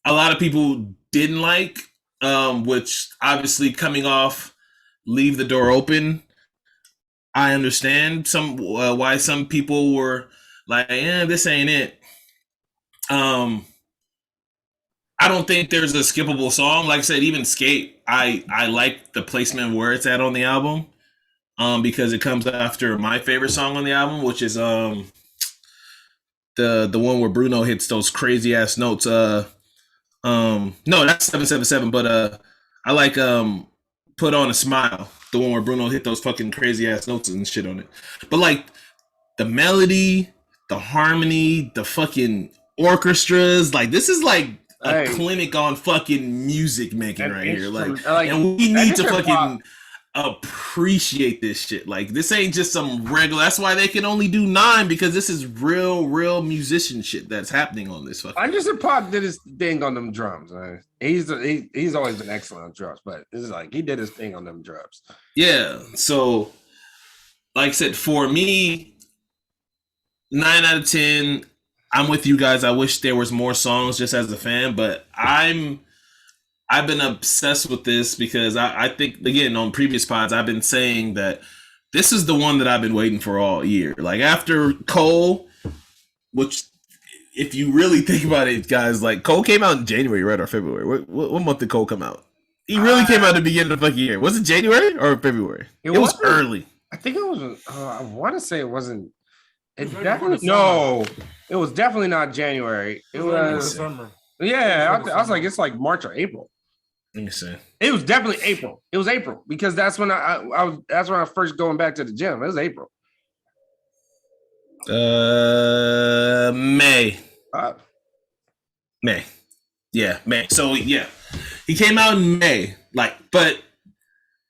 a lot of people didn't like, which obviously coming off Leave the Door Open, I understand why some people were like, this ain't it. I don't think there's a skippable song. Like I said, even Skate, I like the placement where it's at on the album, because it comes after my favorite song on the album, which is the one where Bruno hits those crazy ass notes. No, that's 777, but I like Put On a Smile, the one where Bruno hit those fucking crazy ass notes and shit on it. But like the melody, the harmony, the fucking orchestras, like this is like a clinic on fucking music making right here. Like, and we need to fucking appreciate this shit. Like, this ain't just some regular. That's why they can only do 9, because this is real musician shit that's happening on this fucking. Anderson .Paak did his thing on them drums. Right? He's always been excellent on drums, but it's like he did his thing on them drums. Yeah. So, like I said, for me, 9 out of 10. I'm with you guys. I wish there was more songs just as a fan, but I've been obsessed with this because I think, again, on previous pods, I've been saying that this is the one that I've been waiting for all year. Like after Cole, which if you really think about it, guys, like Cole came out in January, right, or February? What month did Cole come out? He really came out at the beginning of the fucking year. Was it January or February? It was early. I think it was. I want to say it wasn't. It definitely no. It was definitely not January. It was summer. Yeah, I was like, it's like March or April. Let me see. It was definitely April. It was April because that's when I was. That's when I was first going back to the gym. It was April. May. May. Yeah, May. So yeah, he came out in May. Like, but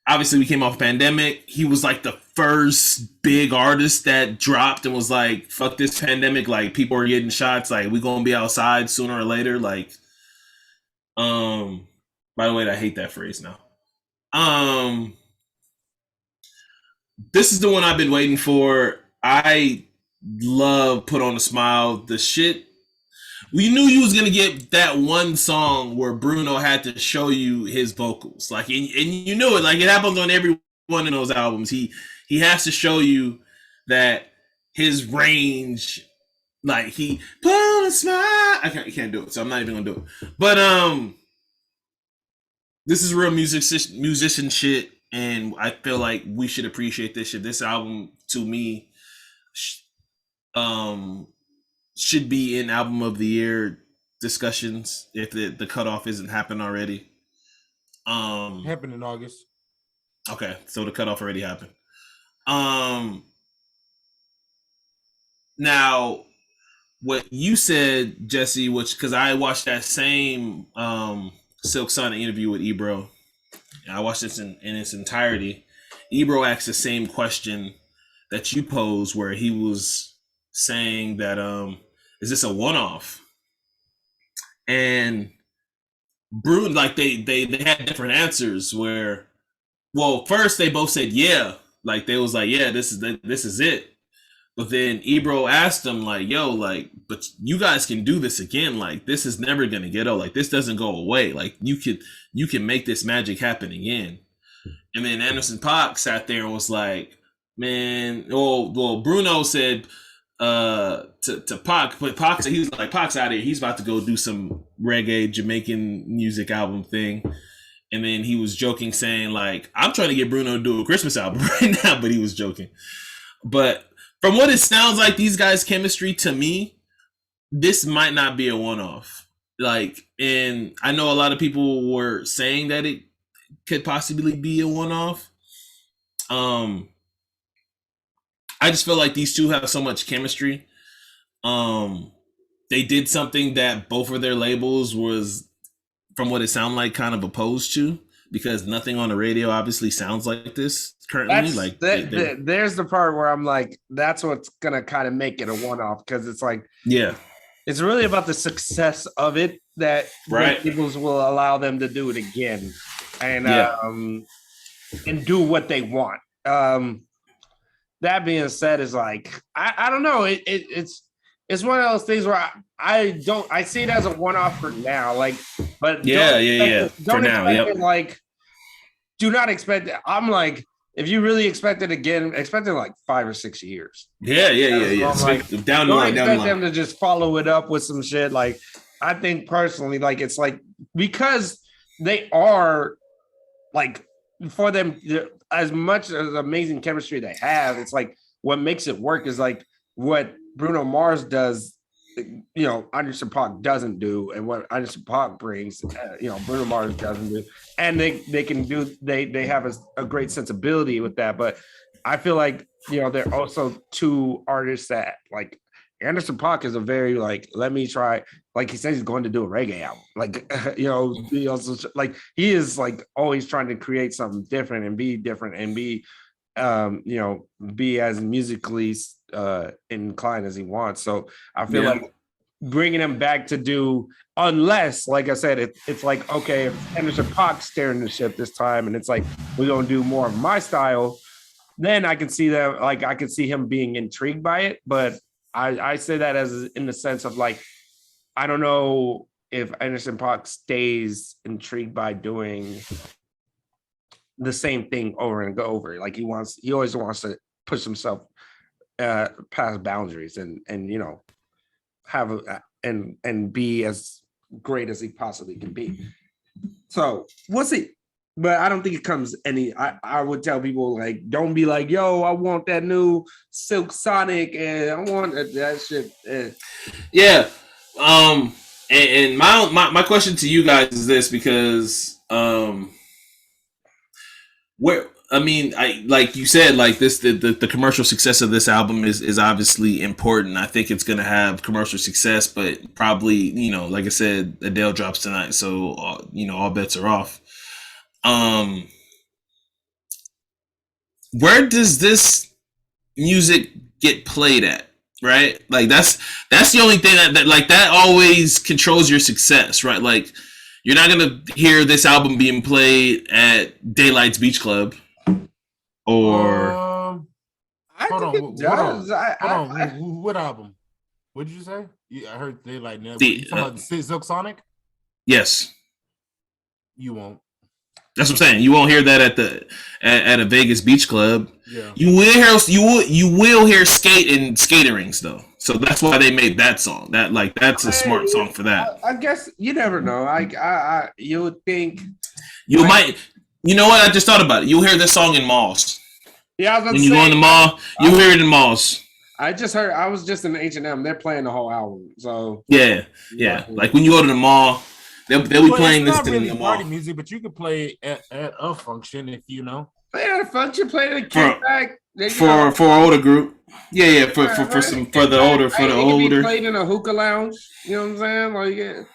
obviously we came off pandemic. He was like the first big artist that dropped and was like, fuck this pandemic. Like, people are getting shots. Like, we gonna be outside sooner or later. Like, by the way, I hate that phrase now. This is the one I've been waiting for. I love Put On a Smile. The shit. We knew you was gonna get that one song where Bruno had to show you his vocals, like, and you knew it. Like, it happens on every one of those albums. He has to show you that his range, like, he put on a smile. I can't do it, so I'm not even gonna do it. But this is real musician shit, and I feel like we should appreciate this shit. This album, to me, should be in album of the year discussions if the cutoff isn't happened already. Happened in August. Okay, so the cutoff already happened. Now, what you said, Jesse, which, because I watched that same Silk Sonic interview with Ebro. I watched this in its entirety. Ebro asked the same question that you posed, where he was saying that is this a one-off? And Bruno, like, they had different answers where, well, first they both said yeah, like they was like, yeah, this is it. But then Ebro asked them, like, yo, like, but you guys can do this again. Like, this is never gonna get old. Like, this doesn't go away. Like, you can make this magic happen again. And then Anderson .Paak sat there and was like, man, well, Bruno said to Pac, but Pac, he was like, Pac's out of here. He's about to go do some reggae Jamaican music album thing. And then he was joking, saying, like, I'm trying to get Bruno to do a Christmas album right now, but he was joking. But from what it sounds like, these guys' chemistry, to me, this might not be a one-off. Like, and I know a lot of people were saying that it could possibly be a one-off. I just feel like these two have so much chemistry. They did something that both of their labels was, from what it sounded like, kind of opposed to, because nothing on the radio obviously sounds like this currently. There's the part where I'm like, that's what's gonna kind of make it a one-off, because it's like, yeah, it's really about the success of it that labels will allow them to do it again, and do what they want. That being said, is like, I don't know. It's it's one of those things where I see it as a one-off for now. Like, but yeah. For now, it, like, do not expect it. I'm like, if you really expect it again, expect it in like 5 or 6 years. Yeah. Like, down the line, expect them to just follow it up with some shit. Like, I think personally, like, it's like because they are like for them as much as amazing chemistry they have, it's like what makes it work is like what Bruno Mars does, Anderson .Paak doesn't do, and what Anderson .Paak brings, Bruno Mars doesn't do, and they can do. They have a great sensibility with that. But I feel like they're also two artists that like Anderson .Paak is a very like let me try. Like he says he's going to do a reggae album. Like he also like he is like always trying to create something different and be different and be be as musically inclined as he wants. So I feel like bringing him back to do, unless, like I said, it's like, okay, if Anderson .Paak's steering the ship this time and it's like, we're going to do more of my style, then I can see that, like, I can see him being intrigued by it. But I say that as in the sense of like, I don't know if Anderson .Paak stays intrigued by doing the same thing over and over. Like he always wants to push himself past boundaries and have and be as great as he possibly can be. So we'll see. But I don't think it comes I would tell people like, don't be like, yo, I want that new Silk Sonic and I want that shit. Yeah. And my question to you guys is this, because like you said, like this, the commercial success of this album is obviously important. I think it's gonna have commercial success, but probably, like I said, Adele drops tonight, so all bets are off. Where does this music get played at? Right? Like that's the only thing that like that always controls your success, right? Like you're not gonna hear this album being played at Daylight's Beach Club, or hold on. What album? What did you say? I heard Daylight. You talking about Silk Sonic? Yes. You won't. That's what I'm saying. You won't hear that at a Vegas beach club. Yeah. You will hear skating rings though. So that's why they made that song. That's a smart song for that. I guess you never know. I you would think you might. You know what? I just thought about it. You'll hear this song in malls. Yeah, when you go in the mall, you'll hear it in malls. I just heard. I was just in H&M. They're playing the whole album. So yeah. Like when you go to the mall. They'll be playing this thing in the mall. Party music, but you can play at a function if you know. Play at a function, play at a kickback. For an older group. Yeah, for the older. Played in a hookah lounge. You know what I'm saying? Like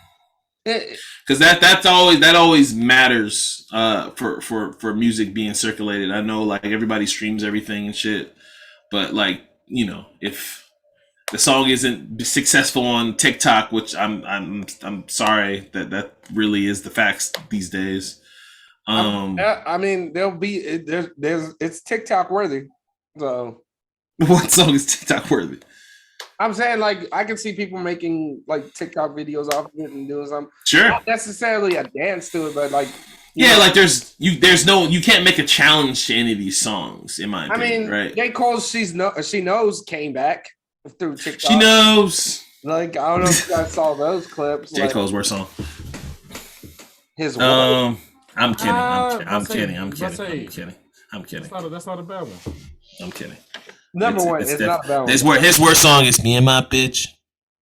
because that always matters for music being circulated. I know like everybody streams everything and shit, but like if the song isn't successful on TikTok, which I'm sorry that really is the facts these days. I mean, there'll be there's it's TikTok worthy. So, what song is TikTok worthy? I'm saying like I can see people making like TikTok videos off of it and doing something. Sure. Not necessarily a dance to it, but like like you can't make a challenge to any of these songs in my opinion. I mean, right? J. Cole, She Knows came back through TikTok. She Knows. Like I don't know if you guys saw those clips. J. Cole's worst song. His I'm kidding. I'm kidding. That's not a bad one. I'm kidding. Number one, it's not a bad one. His worst song is "Me and My Bitch."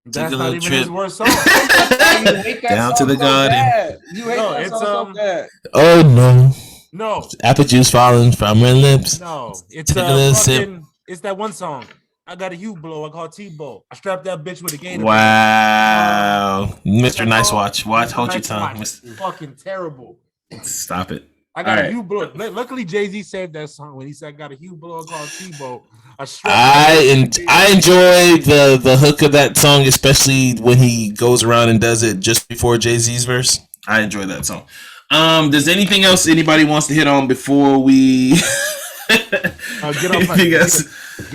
That's not even his worst song. Down to the garden. You hate that song so bad. Oh no. No. Apple juice falling from her lips. No. It's that one song. I got a U-blow. I call T-Bow. I strapped that bitch with a gator. Wow. Mr. Nice Watch. Hold your tongue. Fucking terrible. Stop it. I got a U-blow. Luckily, Jay-Z saved that song when he said, I got a U-blow. I call T-Bow. I enjoy the hook of that song, especially when he goes around and does it just before Jay-Z's verse. I enjoy that song. Does anything else anybody wants to hit on before we Get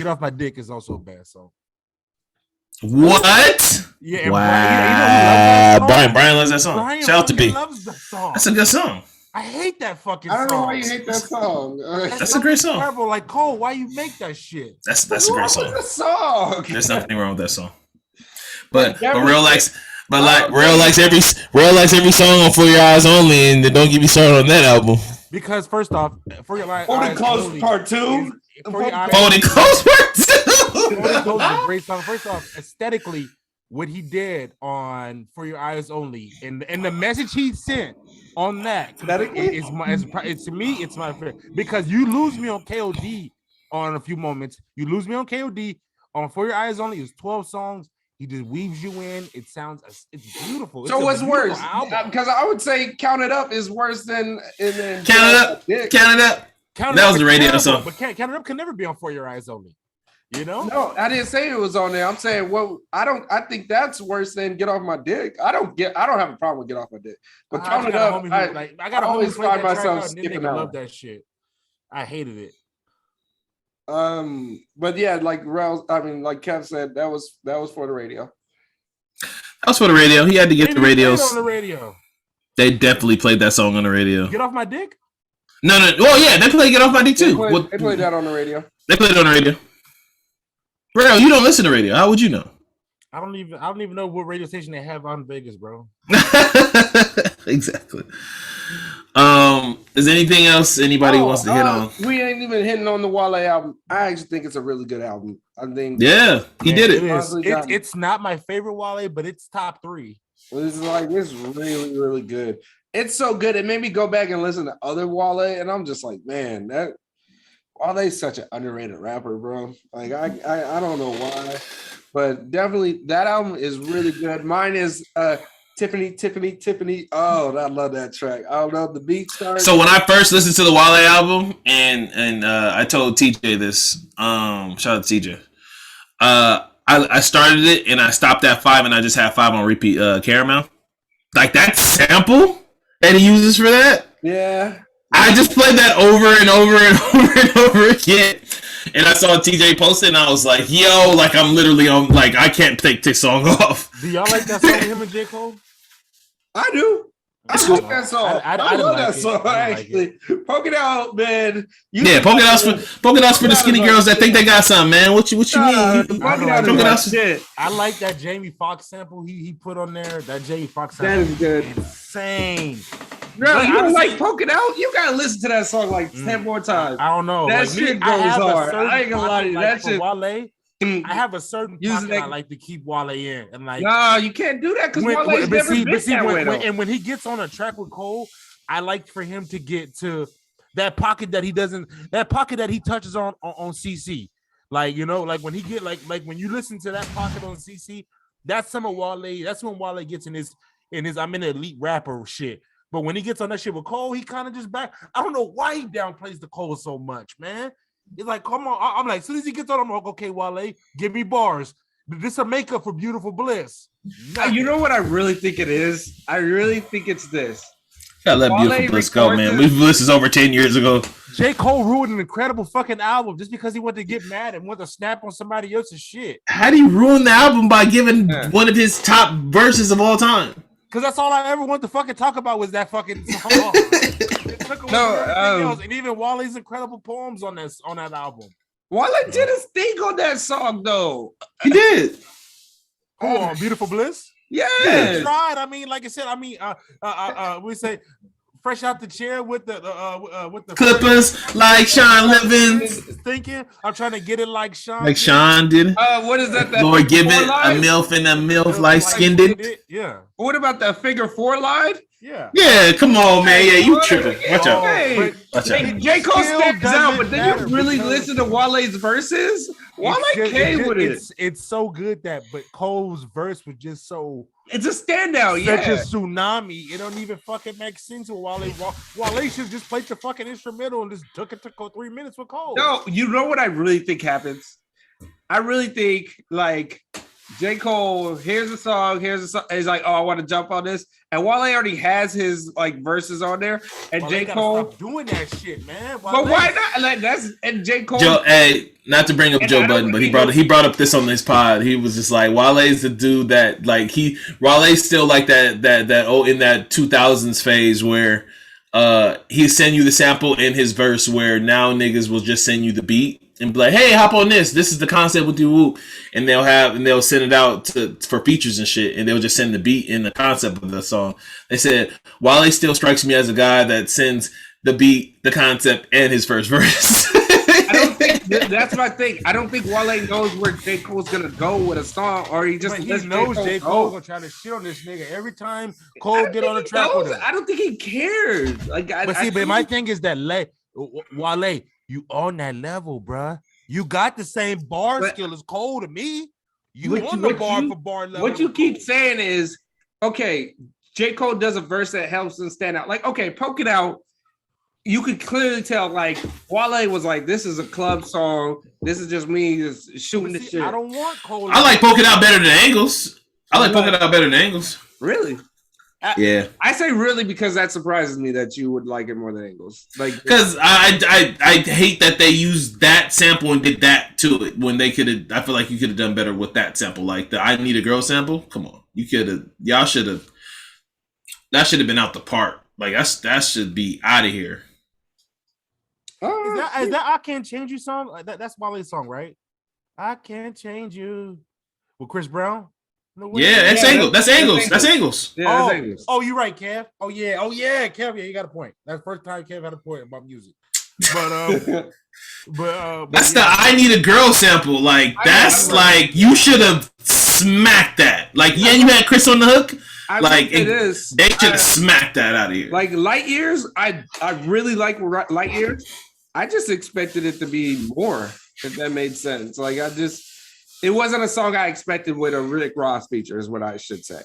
Off My Dick is also a bad song. What? Yeah. Wow. Brian loves that song. Brian Shout out to B. loves that song. That's a good song. I hate that fucking song. I don't know why you hate that song. That's a great song. Terrible. Like Cole, why you make that shit? That's a great song. The song. There's nothing wrong with that song. But real likes every song on For Your Eyes Only, and don't get me started on that album. Because first off, For Your Eyes Close Part 2. Folding Close Part 2. Folding Close is a great song. First off, aesthetically, what he did on For Your Eyes Only and the message he sent on that to me, it's my favorite. Because you lose me on KOD on a few moments. You lose me on KOD on For Your Eyes Only. It's 12 songs. He just weaves you in. It's beautiful. So what's worse? Because I would say Count It Up is worse than Count It Up. That was the radio song. But Count It Up can never be on For Your Eyes Only. You know? No, I didn't say it was on there. I'm saying, well, I think that's worse than Get Off My Dick. I don't have a problem with Get Off My Dick. But Count It Up, I always find myself skipping out. I love that shit. I hated it. But yeah, like Kev said, that was for the radio. That was for the radio. He had to get the radios. On the radio. They definitely played that song on the radio. Get Off My Dick? No. Well, yeah, they played Get Off My Dick too. They played that on the radio. They played it on the radio. Bro, you don't listen to radio. How would you know? I don't even know what radio station they have on Vegas, bro. Exactly. Is anything else anybody wants to hit on? We ain't even hitting on the Wale album. I actually think it's a really good album. I think. Yeah, he did it. It's not my favorite Wale, but it's top 3. It's really, really good. It's so good. It made me go back and listen to other Wale, and I'm just like, man, that Wale's such an underrated rapper, bro. Like I don't know why, but definitely that album is really good. Mine is Tiffany. Oh, I love that track. I love the beat start. So when I first listened to the Wale album, and I told TJ this, shout out to TJ. I started it and I stopped at 5, and I just had 5 on repeat. Caramel, like that sample that he uses for that. Yeah. I just played that over and over and over and over again. And I saw TJ post it, and I was like, yo, like I'm literally on, like I can't take this song off. Do y'all like that song with him and J. Cole? I do. I like that song. I love that song, actually. Poke It Out, man. Poke It Out's for the skinny girls that think they got something, man. What you mean? I like that Jamie Foxx sample he put on there. That Jamie Foxx sample. That is good. Insane. Bro, you don't like Poke It Out? You gotta listen to that song like 10 more times. I don't know. That shit goes hard. I ain't gonna lie to you. That shit. Wale, I have a certain pocket I like to keep Wale in, and like, no, you can't do that because Wale's never been that way. And when he gets on a track with Cole, I like for him to get to that pocket that he doesn't, that pocket that he touches on CC. Like, you know, like when he get like when you listen to that pocket on CC, that's some of Wale. That's when Wale gets in his I'm an elite rapper shit. But when he gets on that shit with Cole, he kind of just back. I don't know why he downplays the Cole so much, man. It's like, come on. I'm like, as soon as he gets on, I'm like, okay, Wale, give me bars. This a makeup for Beautiful Bliss. You know what I really think it is? I really think it's this. Gotta let Beautiful Bliss go, man. This is over 10 years ago. J. Cole ruined an incredible fucking album just because he wanted to get mad and wanted to snap on somebody else's shit. How do you ruin the album by giving one of his top verses of all time? Because that's all I ever wanted to fucking talk about was that fucking song. And even Wale's incredible poems on that album. Wale did his thing on that song, though. He did. On Beautiful Bliss? Yeah. He tried. I mean, like I said, we say fresh out the chair with the Clippers like Sean Livins. Thinking I'm trying to get it like Sean. Like Sean did. What is that? Lord give it a MILF and a MILF like skinned it. Yeah. What about that figure 4 line? Yeah. Yeah, come on, man. Yeah, you tripping. Watch out. Hey, J. Cole stands out, but then you really listen to Wale's verses? Wale came with it. It's so good but Cole's verse was just so... It's a standout, such a tsunami. It don't even fucking make sense with Wale should just play the fucking instrumental and just took it to 3 minutes with Cole. No, you know what I really think happens? I really think, like, J. Cole, here's a song. He's like, oh, I want to jump on this. And Wale already has his like verses on there. And J. Cole stop doing that shit, man. But why not? Like and J. Cole. Joe, hey, not to bring up Joe Budden, but he brought up this on his pod. He was just like, Wale's the dude that like Wale's still like that in that 2000s phase where he send you the sample in his verse where now niggas will just send you the beat and be like, hey, hop on this. This is the concept with you, and they'll send it out for features and shit, and they'll just send the beat and the concept of the song. They said Wale still strikes me as a guy that sends the beat, the concept, and his first verse. I don't think that's my thing. I don't think Wale knows where J. Cole's gonna go with a song, or he just knows J. Cole gonna try to shit on this nigga every time Cole get on the track with him. I don't think he cares. Like, but my thing is that Wale, you on that level, bruh. You got the same bar skill as Cole to me. You on the bar for bar level. What you keep saying is, okay, J. Cole does a verse that helps him stand out. Like, okay, Poke It Out. You could clearly tell, like, Wale was like, this is a club song. This is just me just shooting the shit. I don't want Cole. I like Poke It Out better than Angles. I like Poke It Out better than Angles. Really? Yeah. I say really because that surprises me that you would like it more than Angles. Like, because I hate that they used that sample and did that to it when they could have. I feel like you could have done better with that sample, like the "I Need a Girl" sample. Come on, you could have. Y'all should have. That should have been out the park. Like that should be out of here. Is that I Can't Change You song? That's Wale's song, right? I Can't Change You with Chris Brown. Yeah, that's Angles. That's Angles. That's Angles. Yeah, that's Angles. Oh, you're right, Kev. Oh yeah, Kev. Yeah, you got a point. That's the first time Kev had a point about music. But that's the "I Need a Girl" sample. Like that's like you should have smacked that. Like you had Chris on the hook. Like they should have smacked that out of here. Like Light Years, I really like Light Years. I just expected it to be more, if that made sense. Like it wasn't a song I expected with a Rick Ross feature, is what I should say.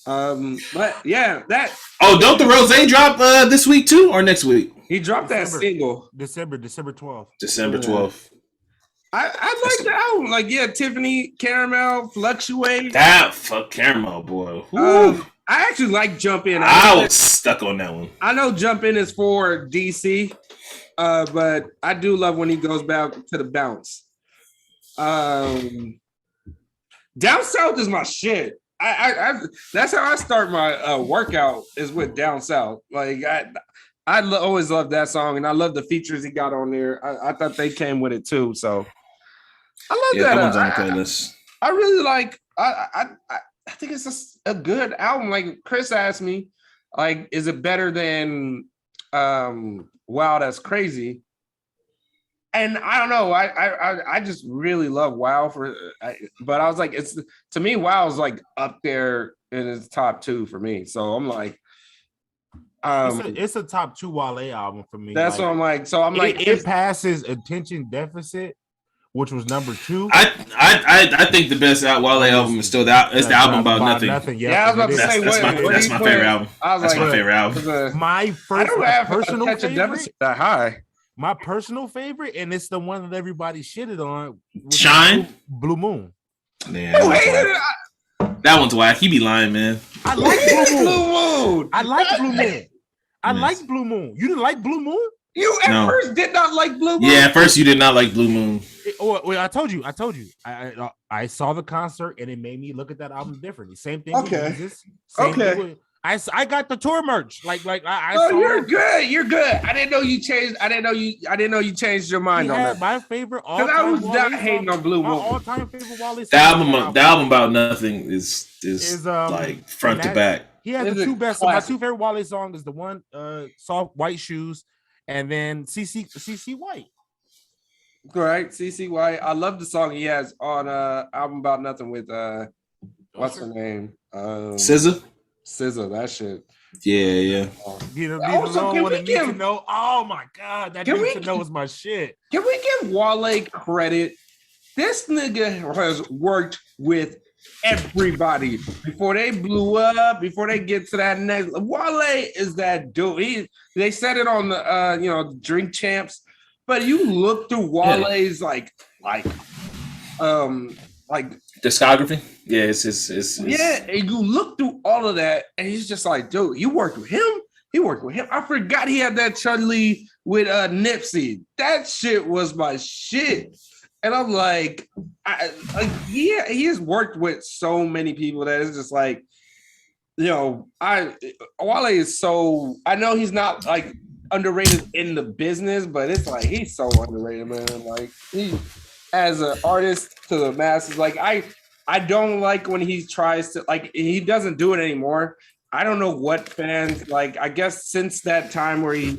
But yeah, that. Oh, don't the Rose drop this week too, or next week? He dropped that single December 12th. December 12th. I like the album. Like, yeah, Tiffany, Caramel, Fluctuate. That fuck Caramel, boy. I actually like Jump In. I was stuck on that one. I know Jump In is for DC, but I do love when he goes back to the bounce. Down South is my shit. I that's how I start my workout is with Down South. Like I always love that song, and I love the features he got on there. I thought they came with it too, so I love that. That one's on the playlist. I really like. I think it's a good album. Like Chris asked me, like, is it better than Wow, That's Crazy? And I don't know. I just really love Wow but I was like, to me, Wow is like up there in its top two for me. So I'm like, it's a top 2 Wale album for me. That's what I'm like. So I'm like, it passes Attention Deficit, which was number 2. I think the best Wale album is still the album about nothing. Yeah, I was about to say that's my favorite album. That's my favorite album. My first, I don't have personal Attention Deficit that high. My personal favorite, and it's the one that everybody shitted on. Shine? Blue Moon. Man, that one's whack. He be lying, man. I like Blue Moon. I like Blue Moon. I like Blue Moon. You didn't like Blue Moon? You at first did not like Blue Moon? Yeah, at first you did not like Blue Moon. I told you. I saw the concert, and it made me look at that album differently. Same thing with Jesus. I got the tour merch. Like I saw you're good. You're good. I didn't know you changed. I didn't know you changed your mind on that. My favorite. Because I was not hating on Blue Moon. My all-time favorite Wale. The album about nothing is like front to back. He has the two best. My 2 favorite Wale songs is the one Soft White Shoes, and then CC White. Right, CC White. I love the song he has on album about nothing with what's her name? SZA, that shit. Yeah. Also, can we give? Oh my god, that Need to Know is my shit. Can we give Wale credit? This nigga has worked with everybody before they blew up. Before they get to that next, Wale is that dude. They said it on the Drink Champs, but you look through Wale's like discography. Yeah, it's yeah, and you look through all of that, and he's just like, dude, you worked with him. He worked with him. I forgot he had that Chun-Li with Nipsey. That shit was my shit. And I'm like, yeah, he has worked with so many people that it's just like, Wale is so, I know he's not like underrated in the business, but it's like he's so underrated, man. Like he, as an artist to the masses, like I don't like when he tries to, like, he doesn't do it anymore. I don't know what fans, like, I guess since that time where he,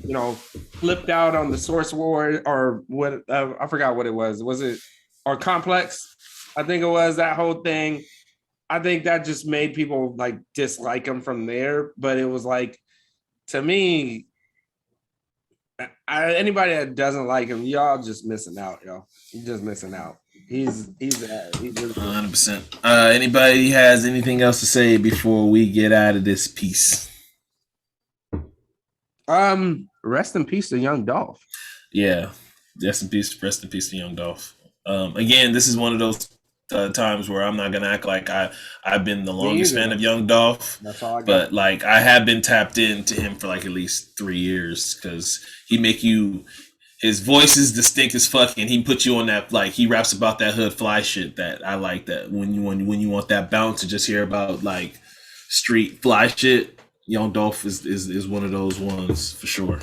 flipped out on the Source War or what, I forgot what it was. Was it, or Complex? I think it was that whole thing. I think that just made people like dislike him from there. But it was like, to me, anybody that doesn't like him, y'all just missing out, yo. You're just missing out. He's really 100%. Anybody has anything else to say before we get out of this piece? Rest in peace to Young Dolph. Yeah, rest in peace to Young Dolph. Again, this is one of those times where I'm not gonna act like I've been the longest fan of Young Dolph. That's all I got. But like I have been tapped into him for like at least 3 years because his voice is distinct as fuck, and he puts you on that, like, he raps about that hood fly shit that I like. That when you want that bounce to just hear about like street fly shit, Young Dolph is one of those ones for sure.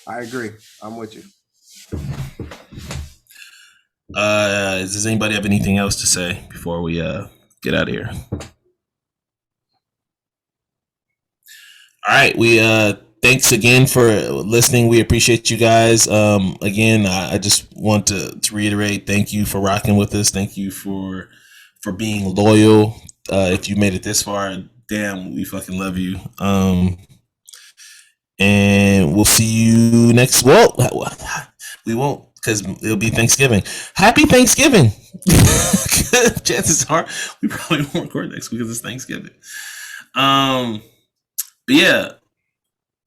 I agree. I'm with you. Does anybody have anything else to say before we get out of here? All right, we thanks again for listening. We appreciate you guys. Again, I just want to reiterate, thank you for rocking with us. Thank you for being loyal. If you made it this far, damn, we fucking love you. And we'll see you next. Well, we won't, because it'll be Thanksgiving. Happy Thanksgiving. Chances are we probably won't record next week because it's Thanksgiving. But yeah.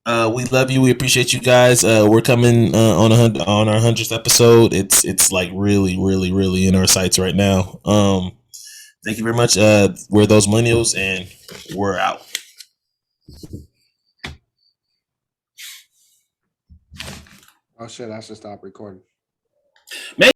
We love you. We appreciate you guys. We're coming on our 100th episode. It's like really, really, really in our sights right now. Thank you very much. We're those millennials, and we're out. Oh shit! I should stop recording.